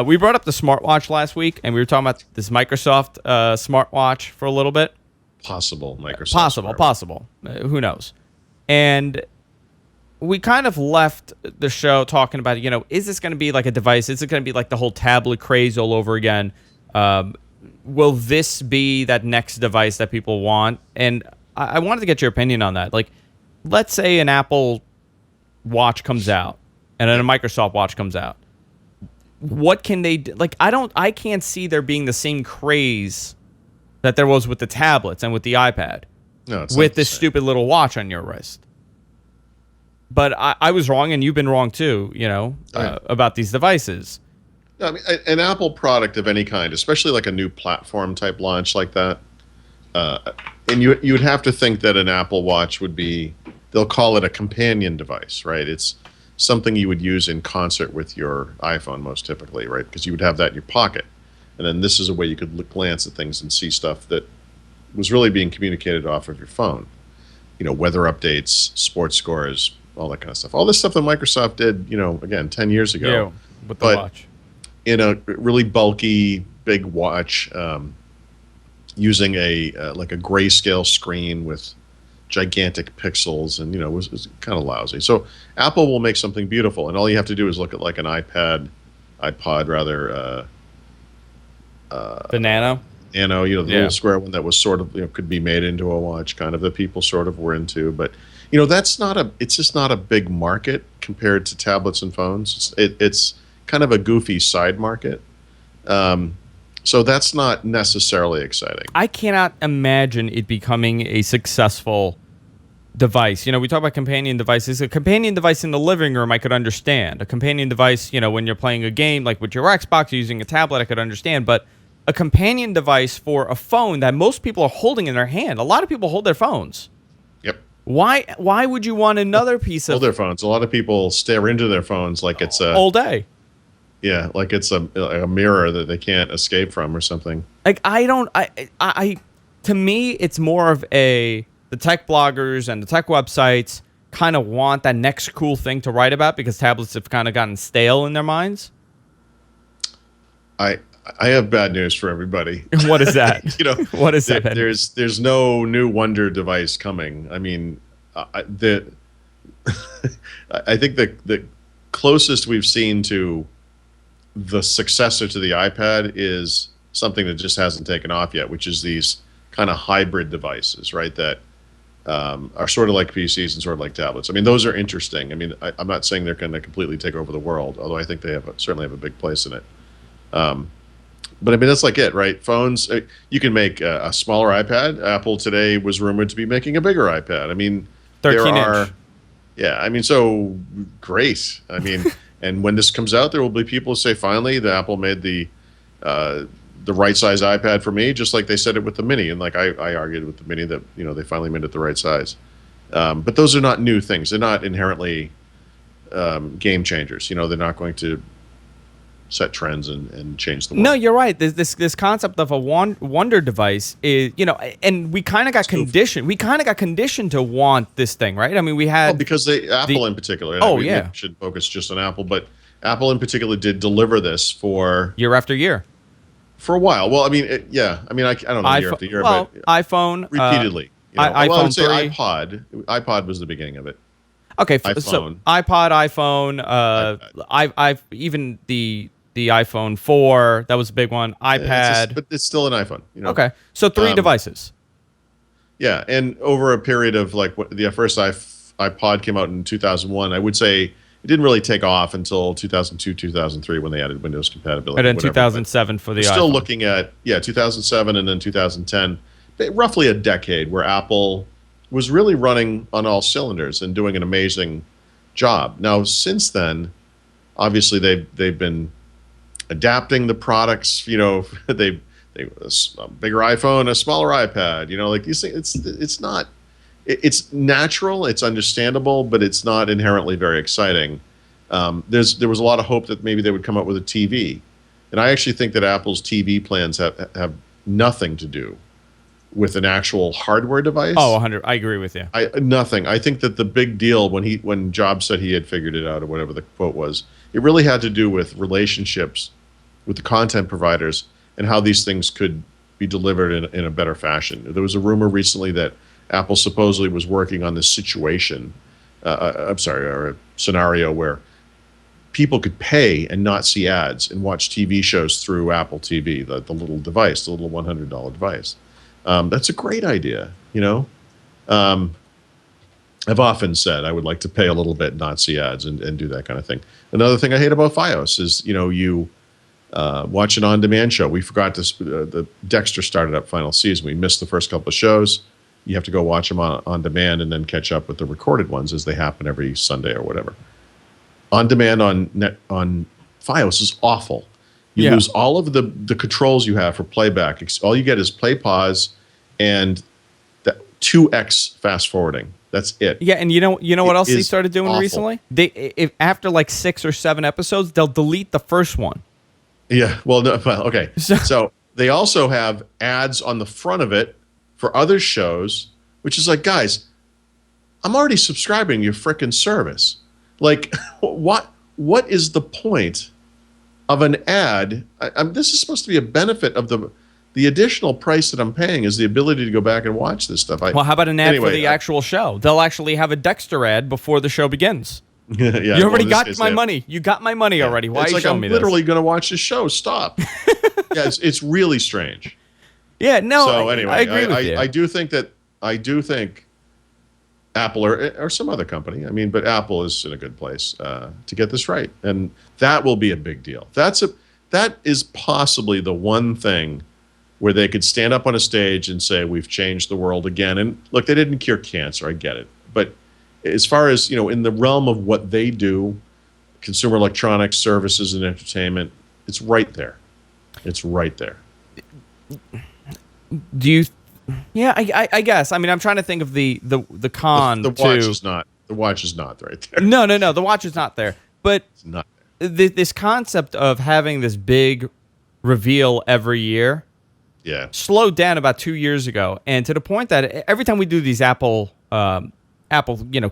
We brought up the smartwatch last week, and we were talking about this Microsoft smartwatch for a little bit. Possible Microsoft. Possible. Who knows? And we kind of left the show talking about, is this going to be like a device? Is it going to be like the whole tablet craze all over again? Will this be that next device that people want? And I wanted to get your opinion on that. Like, let's say an Apple Watch comes out and then a Microsoft Watch comes out. What can they do? Like, I can't see there being the same craze that there was with the tablets and with the iPad. No, it's with not this the same. stupid little watch on your wrist. But I was wrong, and you've been wrong too, about these devices. I mean, an Apple product of any kind, especially like a new platform type launch like that, and you would have to think that an Apple Watch would be, they'll call it a companion device, right? It's something you would use in concert with your iPhone most typically, right? Because you would have that in your pocket. And then this is a way you could glance at things and see stuff that was really being communicated off of your phone. Weather updates, sports scores, all that kind of stuff. All this stuff that Microsoft did, again, 10 years ago. Yeah, with the watch. In a really bulky, big watch, using like a grayscale screen with gigantic pixels, and it was kind of lousy. So Apple will make something beautiful, and all you have to do is look at like an iPod rather. The Nano? Nano, the little square one that was sort of, could be made into a watch, kind of, that people sort of were into. But, it's just not a big market compared to tablets and phones. It's kind of a goofy side market. So that's not necessarily exciting. I cannot imagine it becoming a successful device. We talk about companion devices. A companion device in the living room, I could understand. A companion device, when you're playing a game, like with your Xbox, you're using a tablet, I could understand. But a companion device for a phone that most people are holding in their hand. A lot of people hold their phones. Yep. Why would you want another piece of... Hold their phones. A lot of people stare into their phones like it's a... all day. Yeah, like it's a mirror that they can't escape from or something. Like, to me, it's more of the tech bloggers and the tech websites kind of want that next cool thing to write about because tablets have kind of gotten stale in their minds. I have bad news for everybody. What is that? What is that? There's no new wonder device coming. I mean, I think the closest we've seen to the successor to the iPad is something that just hasn't taken off yet, which is these kind of hybrid devices, right? That are sort of like PCs and sort of like tablets. I mean, those are interesting. I mean, I'm not saying they're going to completely take over the world, although I think they certainly have a big place in it. But I mean, that's like it, right? Phones, you can make a smaller iPad. Apple today was rumored to be making a bigger iPad. I mean, 13-inch. Yeah, I mean, so great. I mean, and when this comes out, there will be people who say, finally, the Apple made the right size iPad for me, just like they said it with the Mini. And like I argued with the Mini that, they finally made it the right size. But those are not new things. They're not inherently game changers. They're not going to set trends and change the world. No, you're right. This concept of a wonder device is, and we kind of got conditioned. We kind of got conditioned to want this thing, right? I mean, we had because Apple in particular. We should focus just on Apple, but Apple in particular did deliver this for year after year, for a while. Well, I mean, I don't know, year after year, but iPhone repeatedly. iPhone I would say 3. iPod was the beginning of it. Okay, iPhone. So iPod, iPhone, I've even the iPhone 4, that was a big one. iPad, but it's still an iPhone. Okay, so 3 devices. Yeah, and over a period of like the first iPod came out in 2001, I would say it didn't really take off until 2002, 2003 when they added Windows compatibility. And then 2007 for the iPhone. Still looking at 2007 and then 2010, roughly a decade where Apple was really running on all cylinders and doing an amazing job. Now, since then, obviously they've been adapting the products. They a bigger iPhone, a smaller iPad. Like these things. It's not. It's natural. It's understandable, but it's not inherently very exciting. There was a lot of hope that maybe they would come up with a TV, and I actually think that Apple's TV plans have nothing to do with an actual hardware device. Oh, 100. I agree with you. Nothing. I think that the big deal when Jobs said he had figured it out or whatever the quote was, it really had to do with relationships with the content providers and how these things could be delivered in a better fashion. There was a rumor recently that Apple supposedly was working on this situation. Or a scenario where people could pay and not see ads and watch TV shows through Apple TV, the little device, the little $100 device. That's a great idea, you know. I've often said I would like to pay a little bit, not see ads, and do that kind of thing. Another thing I hate about FiOS is, you watch an on-demand show. We forgot this. The Dexter started up final season. We missed the first couple of shows. You have to go watch them on demand and then catch up with the recorded ones as they happen every Sunday or whatever. On demand on FiOS is awful. You lose all of the controls you have for playback. All you get is play, pause, and that 2x fast forwarding. That's it. Yeah, and you know what else they started doing awful. recently? If after like 6 or 7 episodes, they'll delete the first one. Yeah. Well, no. Well, okay. So they also have ads on the front of it for other shows, which is like, guys, I'm already subscribing to your frickin' service. Like, what is the point of an ad? This is supposed to be a benefit of the additional price that I'm paying is the ability to go back and watch this stuff. Well, how about an ad for the actual show? They'll actually have a Dexter ad before the show begins. Yeah, you already got my money. You got my money already. Why are you showing me this? I'm literally going to watch this show. Stop. Yeah, it's really strange. Yeah, no. So anyway, I agree with you. I do think Apple or some other company. I mean, but Apple is in a good place to get this right, and that will be a big deal. That is possibly the one thing where they could stand up on a stage and say we've changed the world again. And look, they didn't cure cancer. I get it, but as far as in the realm of what they do, consumer electronics, services, and entertainment, it's right there. It's right there. Do you? Yeah, I guess. I mean, I'm trying to think of the con. The watch is not. The watch is not right there. No. The watch is not there. But it's not there. This concept of having this big reveal every year, slowed down about 2 years ago, and to the point that every time we do these Apple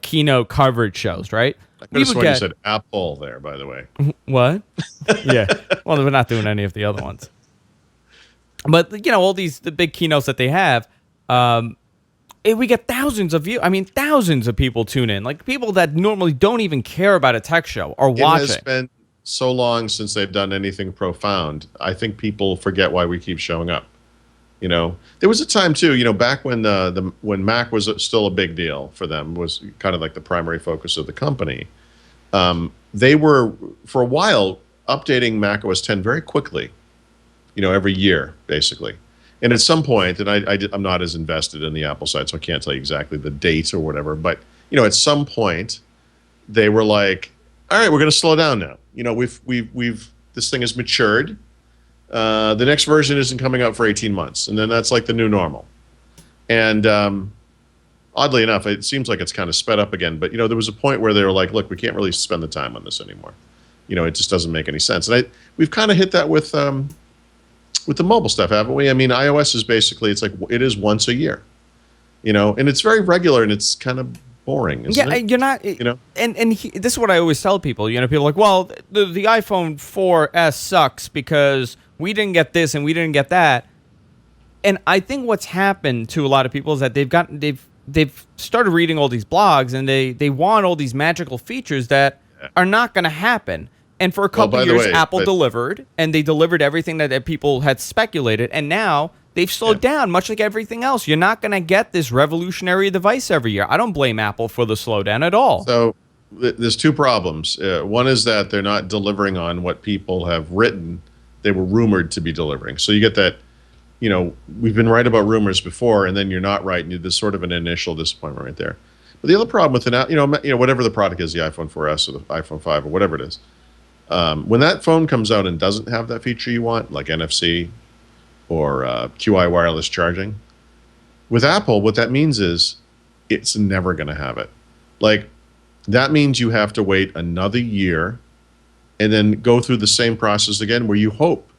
keynote coverage shows, right? I could have sworn you said Apple there, by the way. What? Yeah. Well, we're not doing any of the other ones. But, all the big keynotes that they have, we get thousands of views. I mean, thousands of people tune in. Like, people that normally don't even care about a tech show are watching. It has been so long since they've done anything profound. I think people forget why we keep showing up. There was a time, too, back when when Mac was still a big deal for them, was kind of like the primary focus of the company. They were, for a while, updating Mac OS X very quickly. Every year, basically. And at some point, and I'm not as invested in the Apple side, so I can't tell you exactly the date or whatever, but, at some point, they were like, all right, we're going to slow down now. This thing has matured. The next version isn't coming out for 18 months, and then that's like the new normal. And oddly enough, it seems like it's kind of sped up again, but, there was a point where they were like, look, we can't really spend the time on this anymore. It just doesn't make any sense. And we've kind of hit that with the mobile stuff, haven't we? I mean, iOS is basically, it's like, it is once a year, and it's very regular, and it's kind of boring, isn't it? You're not, this is what I always tell people, people are like, well, the iPhone 4S sucks because we didn't get this and we didn't get that. And I think what's happened to a lot of people is that they've started reading all these blogs, and they want all these magical features that are not going to happen. And for a couple of years, Apple delivered, and they delivered everything that people had speculated. And now they've slowed down, much like everything else. You're not going to get this revolutionary device every year. I don't blame Apple for the slowdown at all. So there's two problems. One is that they're not delivering on what people have written they were rumored to be delivering. So you get that, we've been right about rumors before, and then you're not right, and there's sort of an initial disappointment right there. But the other problem with whatever the product is, the iPhone 4S or the iPhone 5 or whatever it is, when that phone comes out and doesn't have that feature you want, like NFC or QI wireless charging, with Apple, what that means is it's never going to have it. Like, that means you have to wait another year and then go through the same process again, where you hope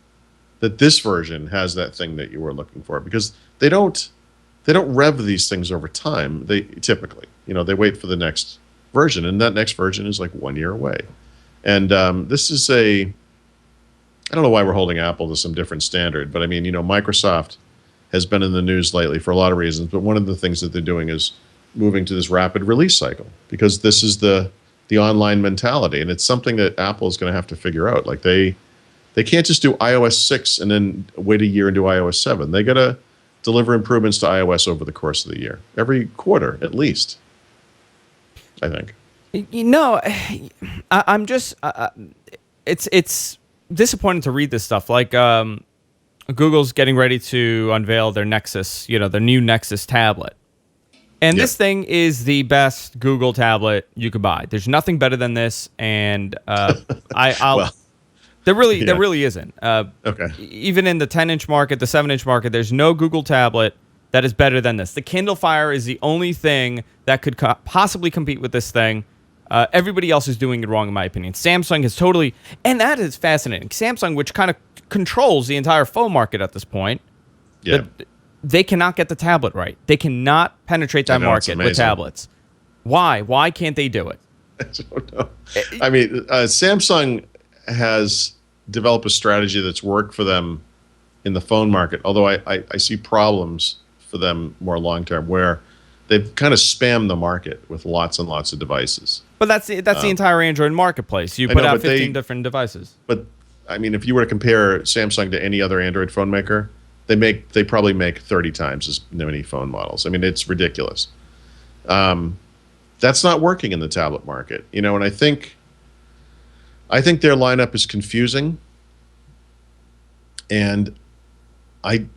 that this version has that thing that you were looking for, because they don't they don't rev these things over time. They typically, they wait for the next version, and that next version is like 1 year away. And this is I don't know why we're holding Apple to some different standard, but I mean, Microsoft has been in the news lately for a lot of reasons, but one of the things that they're doing is moving to this rapid release cycle, because this is the online mentality, and it's something that Apple is going to have to figure out. Like they can't just do iOS 6 and then wait a year and do iOS 7. They got to deliver improvements to iOS over the course of the year, every quarter at least, I think. I'm just it's disappointing to read this stuff. Like Google's getting ready to unveil their Nexus, their new Nexus tablet. And this thing is the best Google tablet you could buy. There's nothing better than this, and there really isn't. Okay. Even in the 10-inch market, the 7-inch market, there's no Google tablet that is better than this. The Kindle Fire is the only thing that could possibly compete with this thing. Everybody else is doing it wrong, in my opinion. Samsung is totally, and that is fascinating. Samsung, which kind of controls the entire phone market at this point, they cannot get the tablet right. They cannot penetrate that market with tablets. Why? Why can't they do it? I don't know. I mean, Samsung has developed a strategy that's worked for them in the phone market, although I see problems for them more long term, where they've kind of spammed the market with lots and lots of devices. But that's the entire Android marketplace. You put out 15 different devices. But I mean, if you were to compare Samsung to any other Android phone maker, they probably make 30 times as many phone models. I mean, it's ridiculous. That's not working in the tablet market, and I think their lineup is confusing, and I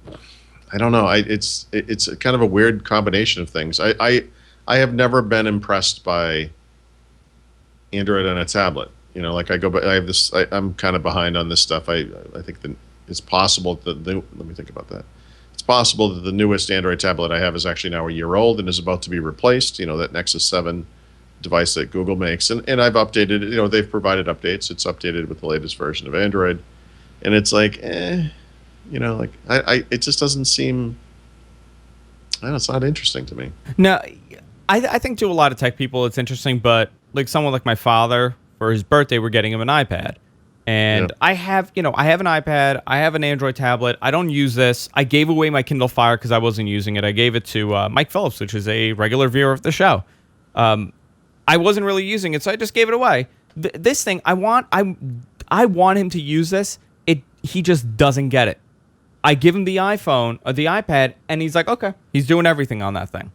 don't know. It's a kind of a weird combination of things. I have never been impressed by Android on a tablet. Like I'm kind of behind on this stuff. I think that it's possible that let me think about that. It's possible that the newest Android tablet I have is actually now a year old and is about to be replaced. That Nexus 7 device that Google makes, and I've updated it. They've provided updates. It's updated with the latest version of Android, and it's like, it just doesn't seem. I don't know, it's not interesting to me. No, I think to a lot of tech people it's interesting, but like someone like my father, for his birthday, we're getting him an iPad. And I have an iPad. I have an Android tablet. I don't use this. I gave away my Kindle Fire because I wasn't using it. I gave it to Mike Phillips, which is a regular viewer of the show. I wasn't really using it, so I just gave it away. This thing, I want him to use this. He just doesn't get it. I give him the iPhone or the iPad, and he's like, okay. He's doing everything on that thing.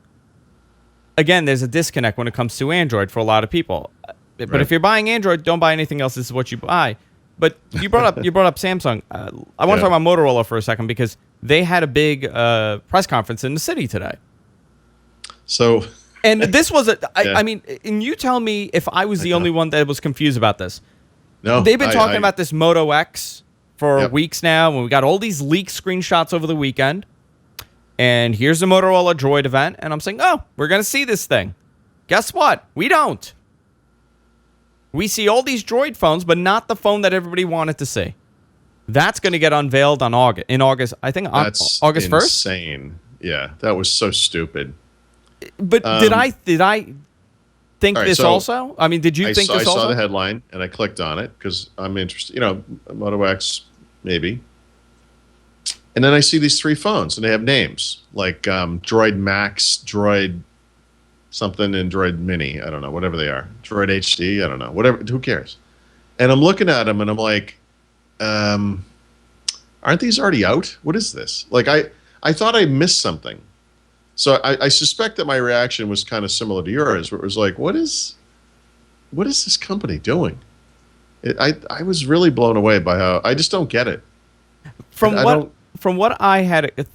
Again, there's a disconnect when it comes to Android for a lot of people. But if you're buying Android, don't buy anything else. This is what you buy. But you brought up Samsung. I want to talk about Motorola for a second, because they had a big press conference in the city today. So, and this was I mean, and you tell me if I was the only one that was confused about this. No, they've been talking about this Moto X for weeks now, and we got all these leaked screenshots over the weekend. And here's the Motorola Droid event, and I'm saying, oh, we're gonna see this thing. Guess what? We don't. We see all these Droid phones, but not the phone that everybody wanted to see. That's going to get unveiled in August. I think August 1st. Insane. Yeah, that was so stupid. But did I think this also? I mean, did you think this also? I saw the headline and I clicked on it because I'm interested. Moto X, maybe. And then I see these three phones and they have names like Droid Max, Droid something, and Droid Mini. I don't know, whatever they are. Droid HD. I don't know. Whatever. Who cares? And I'm looking at them and I'm like, aren't these already out? What is this? Like I thought I missed something. So I suspect that my reaction was kind of similar to yours, where it was like, what is this company doing? I was really blown away by how I just don't get it. From what I had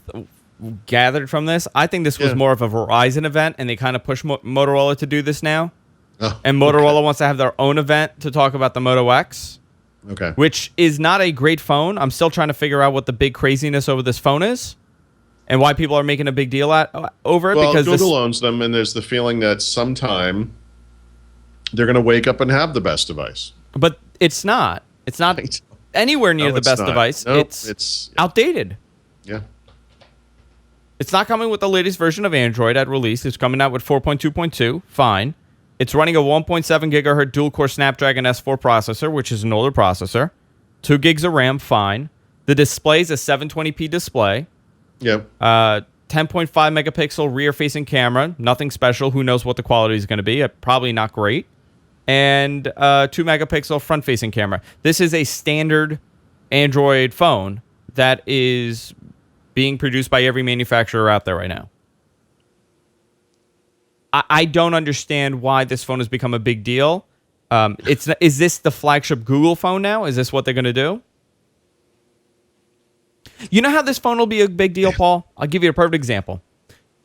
gathered from this, I think this was more of a Verizon event, and they kind of push Motorola to do this now. Oh, and Motorola wants to have their own event to talk about the Moto X. Okay. Which is not a great phone. I'm still trying to figure out what the big craziness over this phone is, and why people are making a big deal over it. Well, because Google owns them, and there's the feeling that sometime they're going to wake up and have the best device. But it's not. It's not anywhere near the best device. Nope, it's outdated. Yeah. It's not coming with the latest version of Android at release. It's coming out with 4.2.2. Fine. It's running a 1.7 gigahertz dual-core Snapdragon S4 processor, which is an older processor. 2 gigs of RAM. Fine. The display is a 720p display. Yep. 10.5 megapixel rear-facing camera. Nothing special. Who knows what the quality is going to be? Probably not great. And 2 megapixel front-facing camera. This is a standard Android phone that is being produced by every manufacturer out there right now. I don't understand why this phone has become a big deal. Is this the flagship Google phone now? Is this what they're going to do? You know how this phone will be a big deal, Paul? I'll give you a perfect example.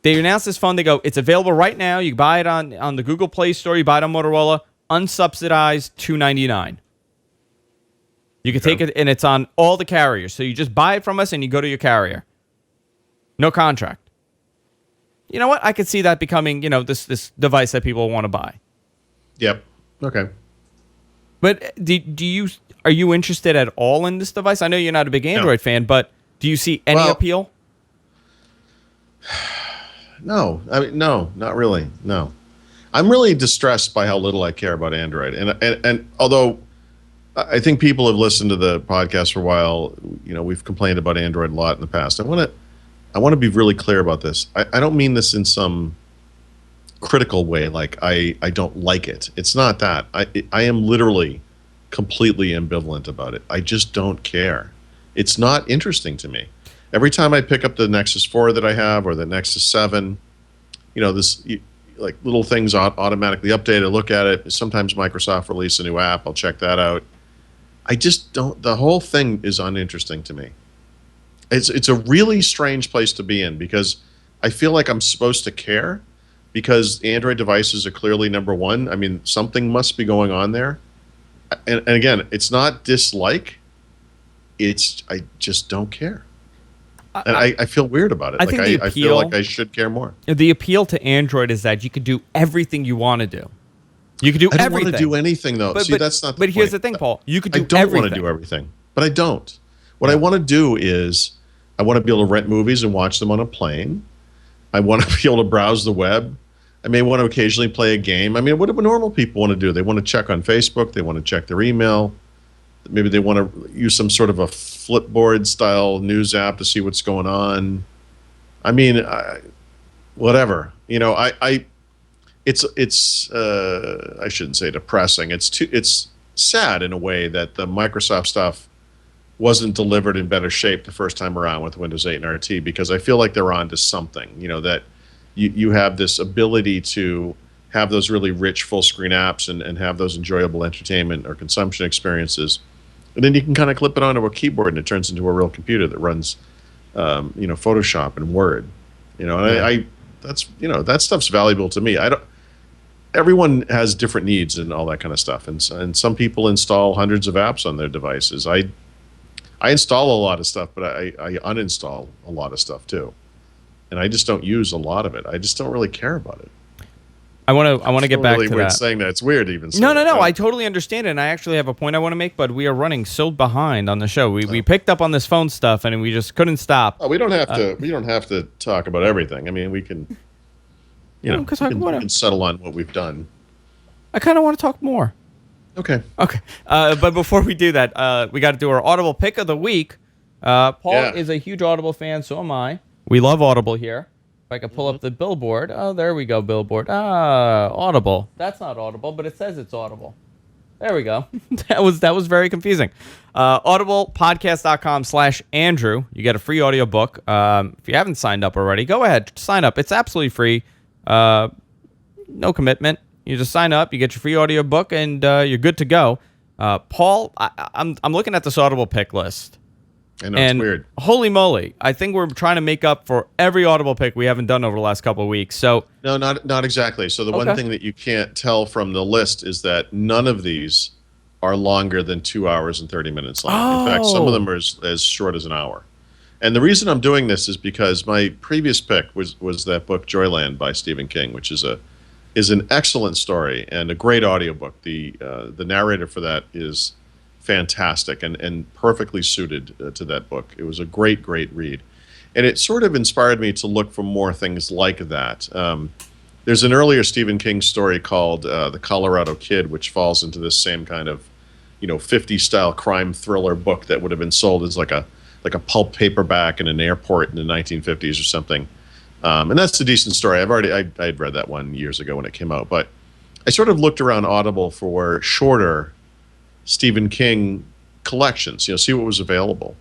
They announced this phone. They go, it's available right now. You can buy it on the Google Play Store. You buy it on Motorola. Unsubsidized, $299. You can take it, and it's on all the carriers. So you just buy it from us, and you go to your carrier. No contract. You know what? I could see that becoming, this device that people want to buy. Yep. Okay. But are you interested at all in this device? I know you're not a big Android fan, but do you see any appeal? No. I mean, no, not really. No. I'm really distressed by how little I care about Android. And although I think people have listened to the podcast for a while, we've complained about Android a lot in the past. I want to be really clear about this. I don't mean this in some critical way, like I don't like it. It's not that. I am literally completely ambivalent about it. I just don't care. It's not interesting to me. Every time I pick up the Nexus 4 that I have or the Nexus 7, like little things automatically update. I look at it. Sometimes Microsoft release a new app. I'll check that out. I just don't. The whole thing is uninteresting to me. It's a really strange place to be in because I feel like I'm supposed to care because Android devices are clearly number one. I mean, something must be going on there. And again, it's not dislike. I just don't care. And I feel weird about it. I feel like I should care more. The appeal to Android is that you could do everything you want to do. You could do everything. I don't want to do anything, though. See, that's not the point. But here's the thing, Paul. You could do everything. I don't want to do everything, but I don't. What I want to do is I want to be able to rent movies and watch them on a plane. I want to be able to browse the web. I may want to occasionally play a game. I mean, what do normal people want to do? They want to check on Facebook. They want to check their email. Maybe they want to use some sort of a Flipboard-style news app to see what's going on. I mean, whatever. It's I shouldn't say depressing. It's sad in a way that the Microsoft stuff wasn't delivered in better shape the first time around with Windows 8 and RT because I feel like they're on to something. That you have this ability to have those really rich full-screen apps and have those enjoyable entertainment or consumption experiences. And then you can kind of clip it onto a keyboard and it turns into a real computer that runs, Photoshop and Word. That stuff's valuable to me. Everyone has different needs and all that kind of stuff. And some people install hundreds of apps on their devices. I install a lot of stuff, but I uninstall a lot of stuff too. And I just don't use a lot of it. I just don't really care about it. I want to get back really to weird that. Saying that. It's weird even. No. I totally understand it, and I actually have a point I want to make, but we are running so behind on the show. We picked up on this phone stuff, and we just couldn't stop. Oh, we don't have to. We don't have to talk about everything. I mean, we can. We can settle on what we've done. I kind of want to talk more. Okay. But before we do that, we got to do our Audible pick of the week. Paul is a huge Audible fan, so am I. We love Audible here. If I could pull up the billboard. Oh, there we go, billboard. Audible. That's not Audible, but it says it's Audible. There we go. That was very confusing. Audiblepodcast.com/Andrew. You get a free audiobook. If you haven't signed up already, go ahead. Sign up. It's absolutely free. No commitment. You just sign up. You get your free audiobook, and you're good to go. Paul, I'm looking at this Audible pick list. I know, it's weird. Holy moly. I think we're trying to make up for every Audible pick we haven't done over the last couple of weeks. So no, not exactly. So the one thing that you can't tell from the list is that none of these are longer than 2 hours and 30 minutes long. In fact, some of them are as short as an hour. And the reason I'm doing this is because my previous pick was that book Joyland by Stephen King, which is an excellent story and a great audiobook. The narrator for that is fantastic and perfectly suited to that book. It was a great read. And it sort of inspired me to look for more things like that. There's an earlier Stephen King story called The Colorado Kid, which falls into this same kind of, 50s style crime thriller book that would have been sold as like a pulp paperback in an airport in the 1950s or something. And that's a decent story. I'd read that one years ago when it came out, but I sort of looked around Audible for shorter Stephen King collections, see what was available.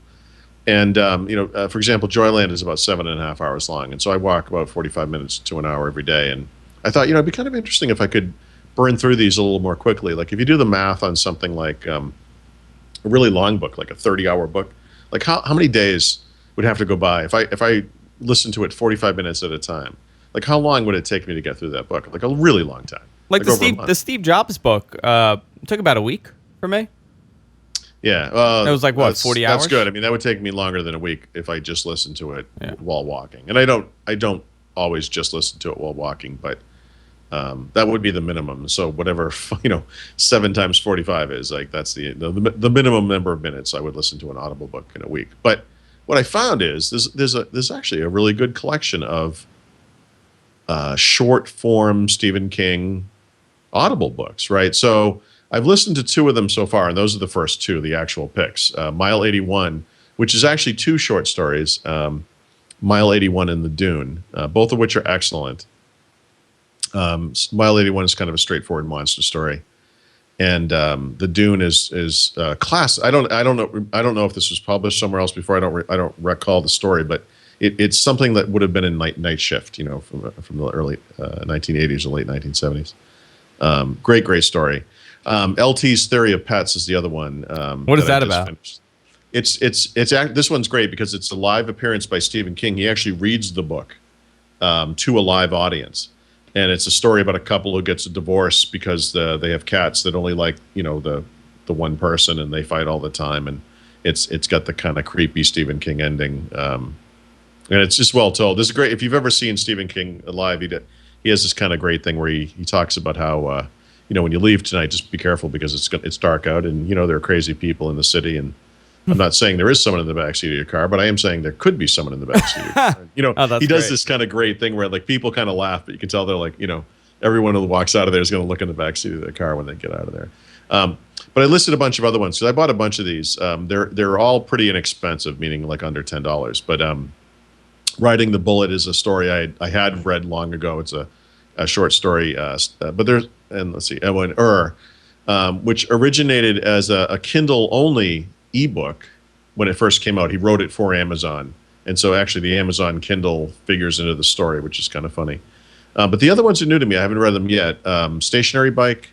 And, for example, Joyland is about 7.5 hours long. And so I walk about 45 minutes to an hour every day. And I thought, it'd be kind of interesting if I could burn through these a little more quickly. Like if you do the math on something like a really long book, like a 30-hour book, like how many days would have to go by if I listened to it 45 minutes at a time? Like how long would it take me to get through that book? Like a really long time. Like the Steve Jobs book took about a week for me. Yeah. It was like, what, 40 hours? That's good. I mean, that would take me longer than a week if I just listened to it while walking. And I don't always just listen to it while walking, but that would be the minimum. So whatever, 7 times 45 is, like that's the minimum number of minutes I would listen to an Audible book in a week. But what I found is there's actually a really good collection of short form Stephen King Audible books, right? So I've listened to 2 of them so far, and those are the first 2, the actual picks. Mile 81, which is actually 2 short stories, Mile 81 and The Dune, both of which are excellent. Mile 81 is kind of a straightforward monster story, and The Dune is class. I don't know if this was published somewhere else before. I don't recall the story, but it's something that would have been in Night Shift, from the early 1980s or late 1970s. Great story. LT's Theory of Pets is the other one. What is that about? Finished. This one's great because it's a live appearance by Stephen King. He actually reads the book to a live audience, and it's a story about a couple who gets a divorce because they have cats that only like the one person, and they fight all the time, and it's got the kind of creepy Stephen King ending, and it's just well told. This is great. If you've ever seen Stephen King live, he has this kind of great thing where he talks about how when you leave tonight, just be careful because it's dark out, and there are crazy people in the city. And I'm not saying there is someone in the backseat of your car, but I am saying there could be someone in the backseat of your car. Oh, he does great. this kind of great thing where like people kind of laugh, but you can tell they're like, everyone who walks out of there is going to look in the backseat of their car when they get out of there. But I listed a bunch of other ones. So I bought a bunch of these. They're all pretty inexpensive, meaning like under $10. But Riding the Bullet is a story I had read long ago. It's a short story, but there's, and let's see, Edwin which originated as a Kindle-only ebook when it first came out. He wrote it for Amazon, and so actually the Amazon Kindle figures into the story, which is kind of funny. But the other ones are new to me. I haven't read them yet. Stationary Bike,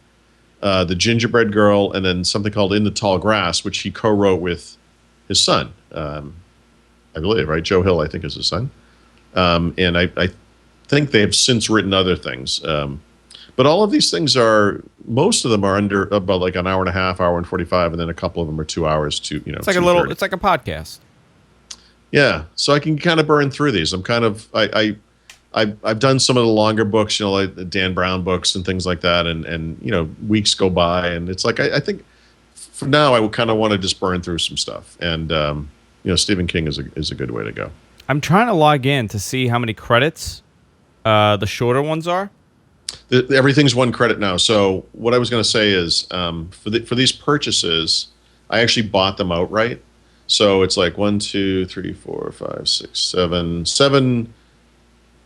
The Gingerbread Girl, and then something called In the Tall Grass, which he co-wrote with his son, I believe, right? Joe Hill, I think, is his son. And I think they have since written other things. But all of these things most of them are under about like an hour and a half, hour and 45, and then a couple of them are 2 hours to, It's like it's like a podcast. Yeah. So I can kind of burn through these. I'm kind of, I've done some of the longer books, like the Dan Brown books and things like that. And weeks go by, and it's like, I think for now I would kind of want to just burn through some stuff. And, Stephen King is a good way to go. I'm trying to log in to see how many credits the shorter ones are. Everything's 1 credit now. So what I was going to say is for these purchases, I actually bought them outright. So it's like 1, 2, 3, 4, 5, 6, 7,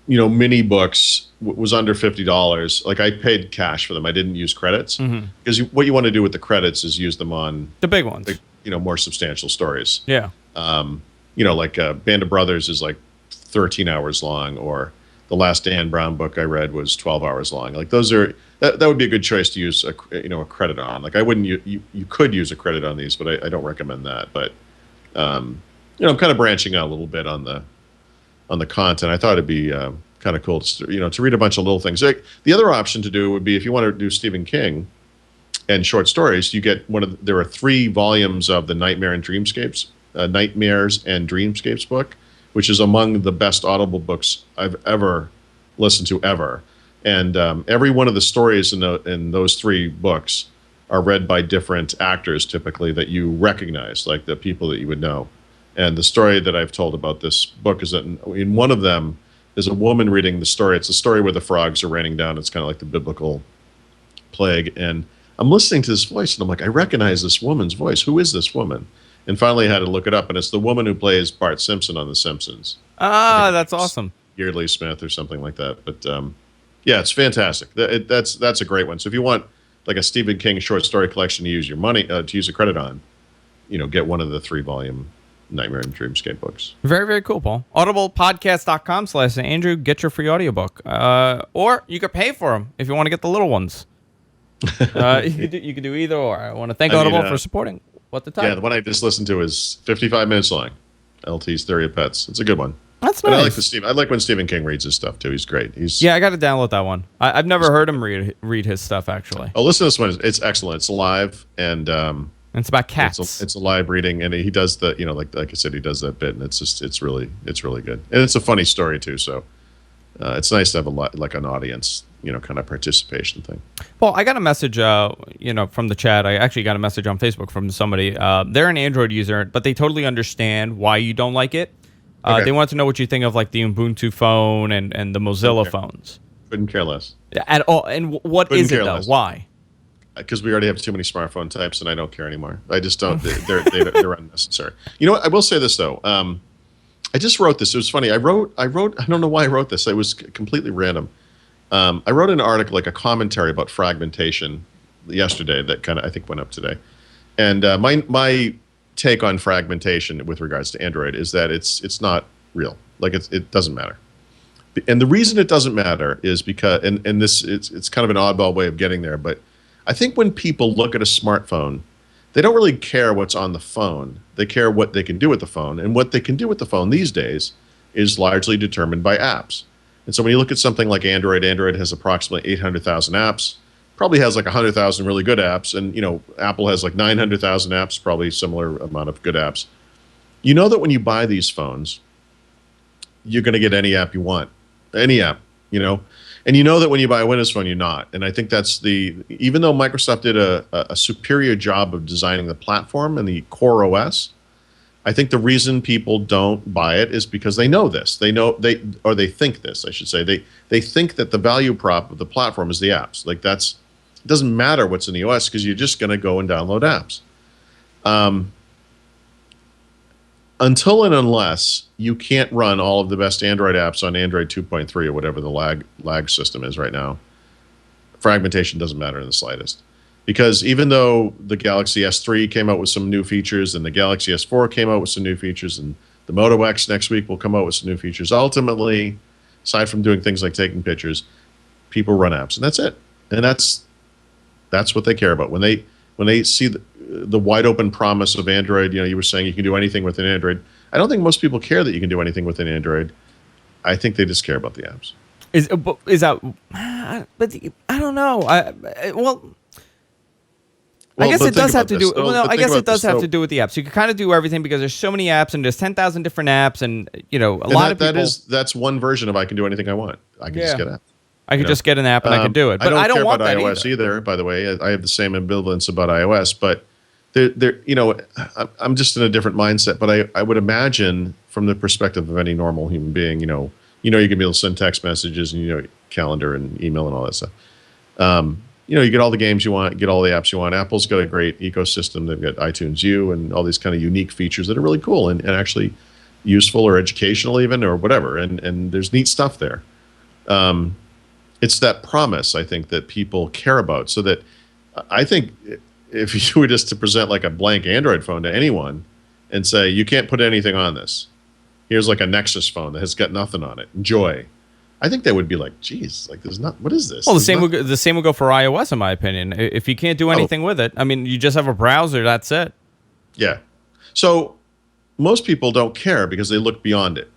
mini books was under $50. Like I paid cash for them. I didn't use credits because what you want to do with the credits is use them on the big ones, more substantial stories. Yeah. Like Band of Brothers is like 13 hours long, or the last Dan Brown book I read was 12 hours long. Like those are that would be a good choice to use a credit on. Like I wouldn't you could use a credit on these, but I don't recommend that. But I'm kind of branching out a little bit on the content. I thought it'd be kind of cool to read a bunch of little things. Like the other option to do would be if you want to do Stephen King and short stories, you get there are 3 volumes of the Nightmares and Dreamscapes book, which is among the best Audible books I've ever listened to ever. And every one of the stories in those 3 books are read by different actors, typically, that you recognize, like the people that you would know. And the story that I've told about this book is that in one of them, there's a woman reading the story. It's a story where the frogs are raining down. It's kind of like the biblical plague. And I'm listening to this voice, and I'm like, I recognize this woman's voice. Who is this woman? And finally, I had to look it up, and it's the woman who plays Bart Simpson on The Simpsons. Ah, that's awesome. Yeardley Smith or something like that. But yeah, it's fantastic. That's a great one. So if you want like a Stephen King short story collection to use your money to use a credit on, get one of the 3-volume Nightmare and Dreamscape books. Very, very cool, Paul. audiblepodcast.com/Andrew. Get your free audiobook. Or you could pay for them if you want to get the little ones. You could do either or. I want to thank Audible for supporting What the Type. Yeah, the one I just listened to is 55 minutes long. LT's Theory of Pets. It's a good one. That's but nice. I like when Stephen King reads his stuff too. He's great. I got to download that one. I've never heard him read his stuff actually. Oh, listen to this one. It's excellent. It's live and it's about cats. It's a live reading, and he does the like I said, he does that bit, and it's really good, and it's a funny story too. So it's nice to have an audience, kind of participation thing. Paul, I got a message, from the chat. I actually got a message on Facebook from somebody. They're an Android user, but they totally understand why you don't like it. Okay. They want to know what you think of like the Ubuntu phone and the Mozilla phones. Couldn't care less. At all. And what is it, though? Why? Because we already have too many smartphone types, and I don't care anymore. I just don't. They're unnecessary. You know what? I will say this, though. I just wrote this. It was funny. I wrote. I don't know why I wrote this. It was completely random. I wrote an article, like a commentary about fragmentation yesterday that kind of, I think, went up today. And my take on fragmentation with regards to Android is that it's not real. Like it doesn't matter. And the reason it doesn't matter is because, and this it's kind of an oddball way of getting there, but I think when people look at a smartphone, they don't really care what's on the phone. They care what they can do with the phone. And what they can do with the phone these days is largely determined by apps. And so when you look at something like Android has approximately 800,000 apps, probably has like 100,000 really good apps. And, Apple has like 900,000 apps, probably similar amount of good apps. You know that when you buy these phones, you're going to get any app you want. Any app, And you know that when you buy a Windows phone, you're not. And I think that's even though Microsoft did a superior job of designing the platform and the core OS, I think the reason people don't buy it is because they know this. They think this, I should say. They think that the value prop of the platform is the apps. Like it doesn't matter what's in the OS because you're just going to go and download apps. Until and unless you can't run all of the best Android apps on Android 2.3 or whatever the lag system is right now, fragmentation doesn't matter in the slightest. Because even though the Galaxy S3 came out with some new features and the Galaxy S4 came out with some new features and the Moto X next week will come out with some new features, ultimately, aside from doing things like taking pictures, people run apps, and that's it. And that's what they care about. When they see the wide open promise of Android, you were saying you can do anything with an Android. I don't think most people care that you can do anything with an Android. I think they just care about the apps. Is that? But I don't know. I guess it does have to do. I guess it does have to do with the apps. You can kind of do everything because there's so many apps and there's 10,000 different apps, and a lot of people. That's one version of I can do anything I want. I can just get apps. I could just get an app and I can do it. But I don't want that iOS either. By the way, I have the same ambivalence about iOS, but I'm just in a different mindset. But I would imagine, from the perspective of any normal human being, you can be able to send text messages and calendar and email and all that stuff. You get all the games you want, get all the apps you want. Apple's got a great ecosystem. They've got iTunes U and all these kind of unique features that are really cool and actually useful or educational even or whatever. And there's neat stuff there. It's that promise, I think, that people care about. So that I think if you were just to present like a blank Android phone to anyone and say, you can't put anything on this. Here's like a Nexus phone that has got nothing on it. Enjoy. I think they would be like, geez, like there's not, what is this? Well, the same would go for iOS, in my opinion. If you can't do anything with it, I mean, you just have a browser, that's it. Yeah. So most people don't care because they look beyond it.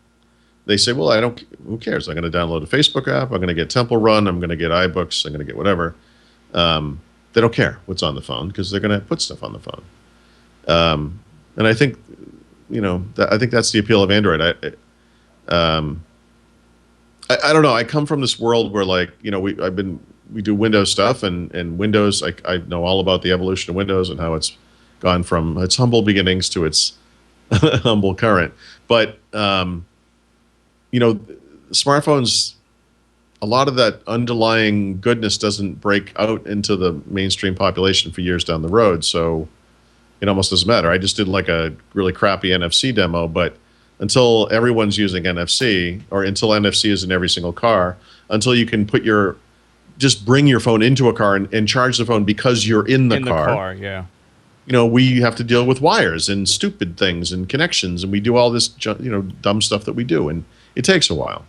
They say, well, who cares? I'm going to download a Facebook app. I'm going to get Temple Run. I'm going to get iBooks. I'm going to get whatever. They don't care what's on the phone because they're going to put stuff on the phone. And I think, I think that's the appeal of Android. I don't know. I come from this world where, like, we do Windows stuff, and Windows. I know all about the evolution of Windows and how it's gone from its humble beginnings to its humble current. But you know, smartphones, a lot of that underlying goodness doesn't break out into the mainstream population for years down the road. So it almost doesn't matter. I just did like a really crappy NFC demo, but until everyone's using NFC, or until NFC is in every single car, until you can just bring your phone into a car and charge the phone because you're in the car. Yeah. You know, we have to deal with wires and stupid things and connections, and we do all this, dumb stuff that we do, and it takes a while.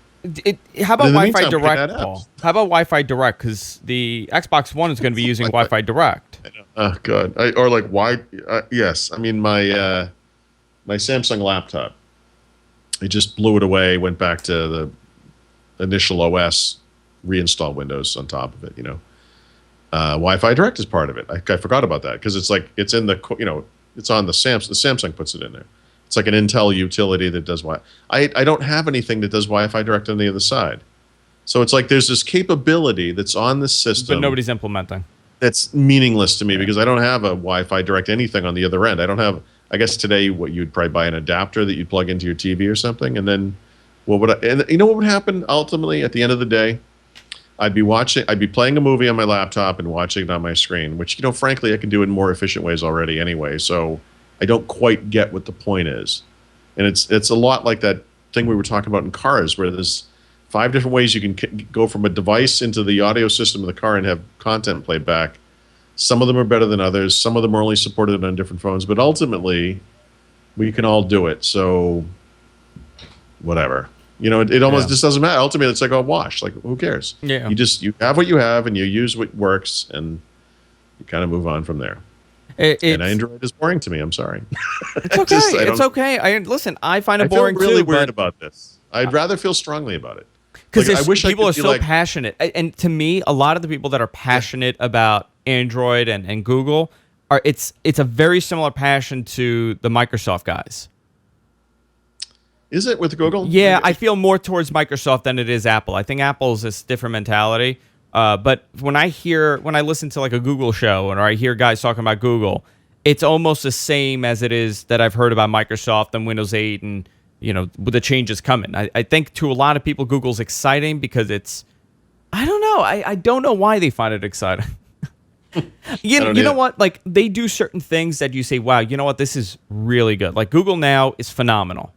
How about in the Wi-Fi meantime, we can Direct, add apps. Paul? How about Wi-Fi Direct? Because the Xbox One is going to be using Wi-Fi Direct. Oh God! Yes, I mean my Samsung laptop. I just blew it away. Went back to the initial OS, reinstall Windows on top of it. Wi-Fi Direct is part of it. I forgot about that because it's in the it's on the Samsung. The Samsung puts it in there. It's like an Intel utility that does Wi. I don't have anything that does Wi-Fi Direct on the other side. So it's like there's this capability that's on the system, But nobody's implementing. That's meaningless to me because I don't have a Wi-Fi Direct anything on the other end. I don't have. I guess today you'd probably buy an adapter that you'd plug into your TV or something, and then and you know what would happen ultimately at the end of the day? I'd be playing a movie on my laptop and watching it on my screen, which frankly I can do in more efficient ways already anyway. So I don't quite get what the point is, and it's a lot like that thing we were talking about in cars, where there's 5 different ways you can go from a device into the audio system of the car and have content played back. Some of them are better than others. Some of them are only supported on different phones, but ultimately we can all do it. So whatever. It almost just doesn't matter. Ultimately, it's like a wash. Like, who cares? Yeah. You have what you have, and you use what works, and you kind of move on from there. And Android is boring to me. I'm sorry. It's okay. It's okay. Listen, I find it boring too. I feel really weird about this. I'd rather feel strongly about it. Because I wish people are so passionate. And to me, a lot of the people that are passionate about Android and Google it's a very similar passion to the Microsoft guys. Is it with Google? Yeah, I feel more towards Microsoft than it is Apple. I think Apple is this different mentality. But when I listen to like a Google show or I hear guys talking about Google, it's almost the same as it is that I've heard about Microsoft and Windows 8 and, with the changes coming. I think to a lot of people, Google's exciting because I don't know. I don't know why they find it exciting. You know what? Like, they do certain things that you say, wow, you know what? This is really good. Like, Google Now is phenomenal.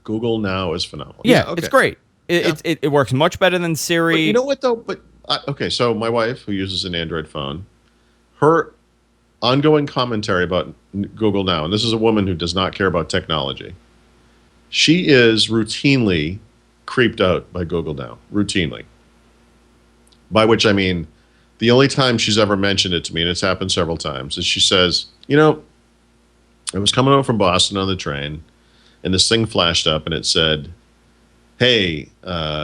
Google Now is phenomenal. Yeah, okay. It's great. It works much better than Siri. But you know what, though? Okay, so my wife, who uses an Android phone, her ongoing commentary about Google Now, and this is a woman who does not care about technology, she is routinely creeped out by Google Now. Routinely. By which I mean, the only time she's ever mentioned it to me, and it's happened several times, is she says, I was coming over from Boston on the train, and this thing flashed up, and it said, hey,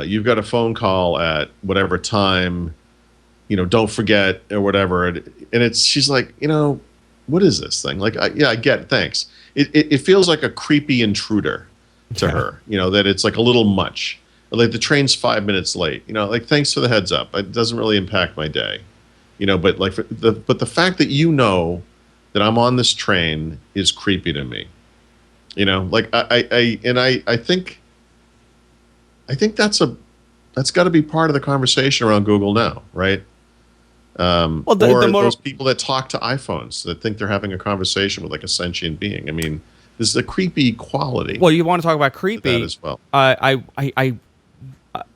you've got a phone call at whatever time, don't forget, or whatever. And she's like, what is this thing? Like, I get it, thanks. It feels like a creepy intruder to her, that it's like a little much. Like the train's 5 minutes late, like, thanks for the heads up. It doesn't really impact my day, but like but the fact that that I'm on this train is creepy to me. Like I think that's got to be part of the conversation around Google Now, right? Those people that talk to iPhones that think they're having a conversation with like a sentient being. I mean, this is a creepy quality. Well, you want to talk about creepy that as well.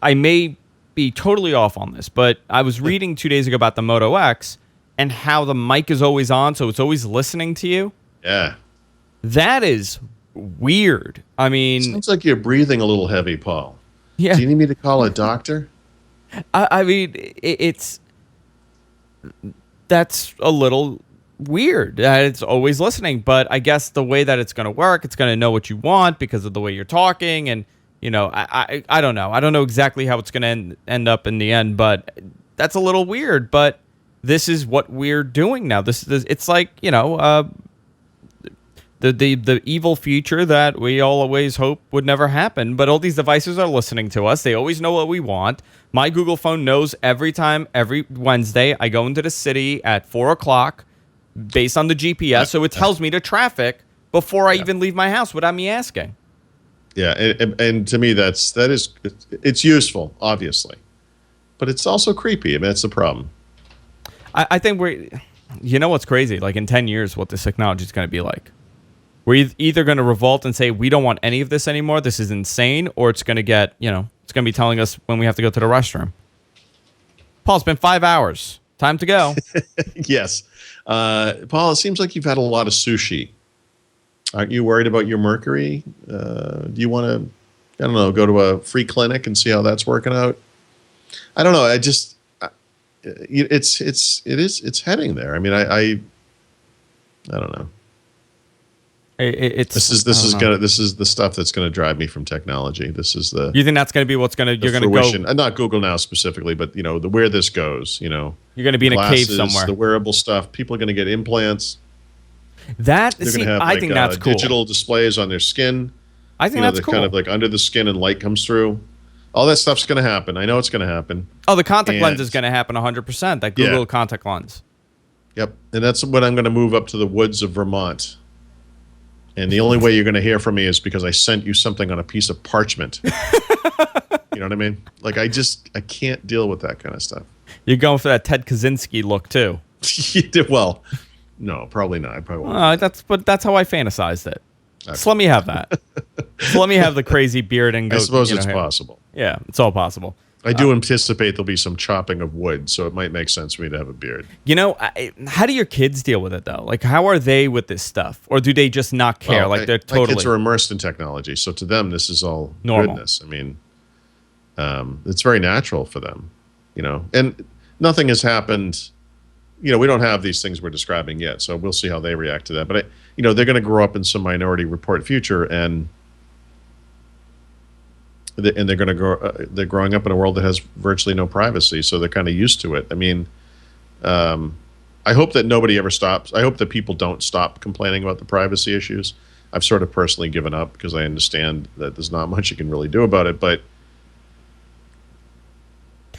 I may be totally off on this, but I was reading 2 days ago about the Moto X and how the mic is always on, so it's always listening to you. Yeah. That is weird. I mean... Sounds like you're breathing a little heavy, Paul. Yeah. Do you need me to call a doctor? I mean, that's a little weird. It's always listening, but I guess the way that it's going to work, it's going to know what you want because of the way you're talking, and I don't know. I don't know exactly how it's going to end up in the end, but that's a little weird. But this is what we're doing now. It's like the evil future that we all always hope would never happen. But all these devices are listening to us. They always know what we want. My Google phone knows every Wednesday I go into the city at 4 o'clock based on the GPS. So it tells me the traffic before I even leave my house without me asking. Yeah, and to me, it's useful, obviously, but it's also creepy. I mean, that's the problem. I think you know what's crazy? Like in 10 years, what this technology is going to be like. We're either going to revolt and say, we don't want any of this anymore, this is insane, or it's going to get, it's going to be telling us when we have to go to the restroom. Paul, it's been 5 hours. Time to go. Yes. Paul, it seems like you've had a lot of sushi. Aren't you worried about your mercury? Do you want to, I don't know, go to a free clinic and see how that's working out? I don't know. It's heading there. I mean, I don't know. This is the stuff that's gonna drive me from technology. This is the. You think that's gonna be what's gonna you're gonna fruition. go? Not Google Now specifically, but where this goes. You're gonna be in a cave somewhere. The wearable stuff. People are gonna get implants. I think that's cool. Digital displays on their skin. I think that's cool. Kind of like under the skin and light comes through. All that stuff's gonna happen. I know it's gonna happen. Oh, the contact lens is gonna happen 100%. That Google contact lens. Yep, and that's when I'm gonna move up to the woods of Vermont. And the only way you're going to hear from me is because I sent you something on a piece of parchment. You know what I mean? Like, I can't deal with that kind of stuff. You're going for that Ted Kaczynski look, too. Well, no, probably not. I probably won't. That's how I fantasized it. Okay. So let me have that. So let me have the crazy beard and go. I suppose it's possible. Yeah, it's all possible. I do anticipate there'll be some chopping of wood, so it might make sense for me to have a beard. How do your kids deal with it, though? Like, how are they with this stuff? Or do they just not care? Well, they're totally... My kids are immersed in technology, so to them, this is all normal. Goodness. I mean, it's very natural for them, And nothing has happened. We don't have these things we're describing yet, so we'll see how they react to that. But, they're going to grow up in some Minority Report future, and they're going to grow. They're growing up in a world that has virtually no privacy, so they're kind of used to it. I mean, I hope that nobody ever stops. I hope that people don't stop complaining about the privacy issues. I've sort of personally given up because I understand that there's not much you can really do about it. But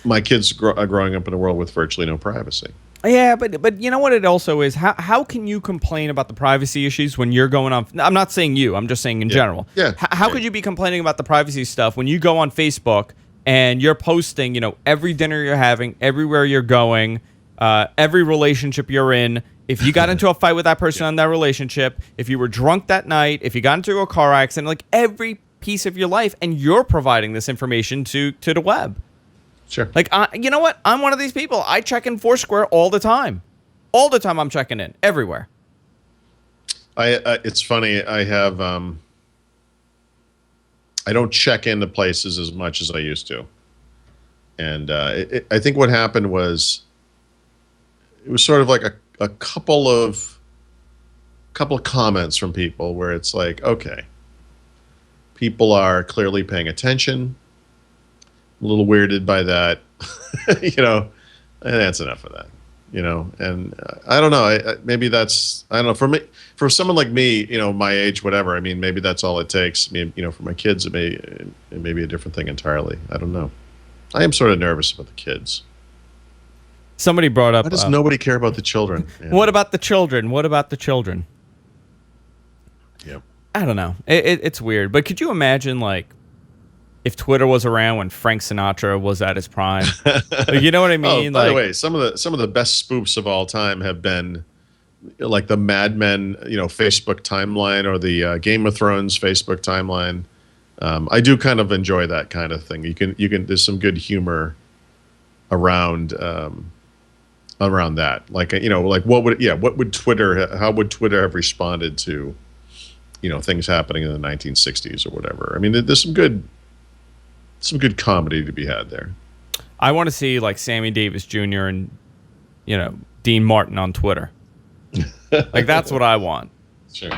my kids are growing up in a world with virtually no privacy. Yeah, but you know what it also is? How can you complain about the privacy issues when you're going on... I'm not saying you. I'm just saying in general. Yeah. How could you be complaining about the privacy stuff when you go on Facebook and you're posting, every dinner you're having, everywhere you're going, every relationship you're in, if you got into a fight with that person on that relationship, if you were drunk that night, if you got into a car accident, like every piece of your life, and you're providing this information to the web. Sure. Like, you know what? I'm one of these people. I check in Foursquare all the time. All the time I'm checking in. Everywhere. It's funny. I have... I don't check into places as much as I used to. And I think what happened was... It was sort of like a couple of comments from people where it's like, okay, people are clearly paying attention. A little weirded by that, and that's enough of that, and I don't know. Maybe that's, I don't know, for me, for someone like me, my age, whatever. I mean, maybe that's all it takes. I mean, for my kids, it may be a different thing entirely. I don't know. I am sort of nervous about the kids. Somebody brought up. Why does nobody care about the children? What about the children? What about the children? Yep. I don't know. It's weird, but could you imagine, like, if Twitter was around when Frank Sinatra was at his prime? Like, you know what I mean? By the way, some of the best spoofs of all time have been like the Mad Men, Facebook timeline, or the Game of Thrones Facebook timeline. I do kind of enjoy that kind of thing. You can there's some good humor around that. Like, like what would Twitter, how would Twitter have responded to, things happening in the 1960s or whatever? I mean, there's some good comedy to be had there. I want to see like Sammy Davis Jr. and Dean Martin on Twitter. Like, that's what I want. Sure.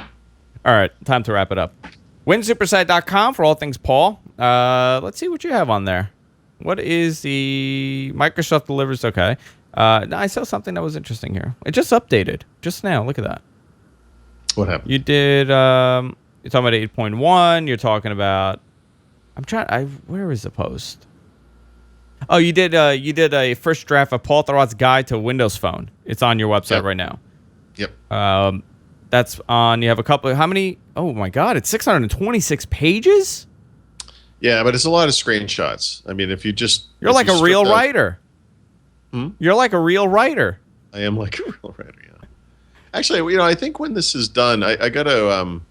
All right, time to wrap it up. WinSupersite.com for all things Paul. Let's see what you have on there. What is the Microsoft delivers? Okay. I saw something that was interesting here. It just updated just now. Look at that. What happened? You did. You're talking about 8.1. You're talking about. Where is the post? Oh, you did a first draft of Paul Thurrott's guide to Windows Phone. It's on your website right now. Yep. That's on. You have a couple. How many? Oh my God! It's 626 pages. Yeah, but it's a lot of screenshots. I mean, if you just You're like a real writer. You're like a real writer. I am like a real writer. Yeah. Actually, I think when this is done, I gotta.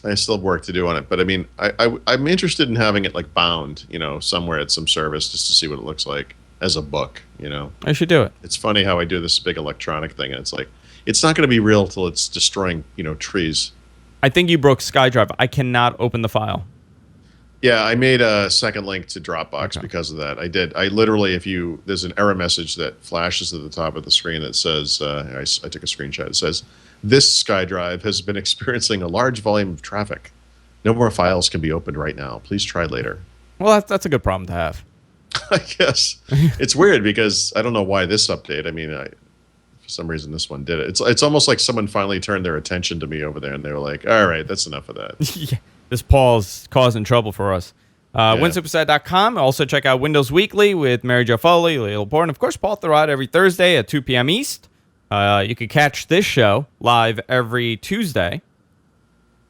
I still have work to do on it, but I mean, I'm interested in having it like bound, somewhere at some service just to see what it looks like as a book. I should do it. It's funny how I do this big electronic thing, and it's like it's not going to be real till it's destroying, trees. I think you broke SkyDrive. I cannot open the file. Yeah, I made a second link to Dropbox because of that. I did. I literally, there's an error message that flashes at the top of the screen that says, I took a screenshot. It says, this SkyDrive has been experiencing a large volume of traffic. No more files can be opened right now. Please try later. Well, that's a good problem to have. I guess. It's weird because I don't know why this update. I mean, for some reason this one did it. It's almost like someone finally turned their attention to me over there and they were like, all right, that's enough of that. Yeah. This Paul's causing trouble for us. WinSuperside.com. Also check out Windows Weekly with Mary Jo Foley, Leah Laporte, and of course Paul Thurrott every Thursday at 2 p.m. East. You can catch this show live every Tuesday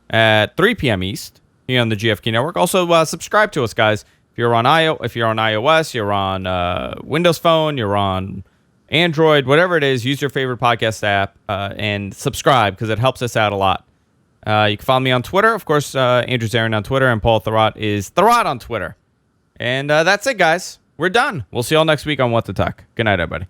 at 3 p.m. East here on the GFK Network. Also subscribe to us, guys. If you're on iOS, you're on Windows Phone, you're on Android, whatever it is, use your favorite podcast app and subscribe because it helps us out a lot. You can follow me on Twitter. Of course, Andrew Zarin on Twitter, and Paul Thurrott is Thurrott on Twitter. And that's it, guys. We're done. We'll see you all next week on What to Talk. Good night, everybody.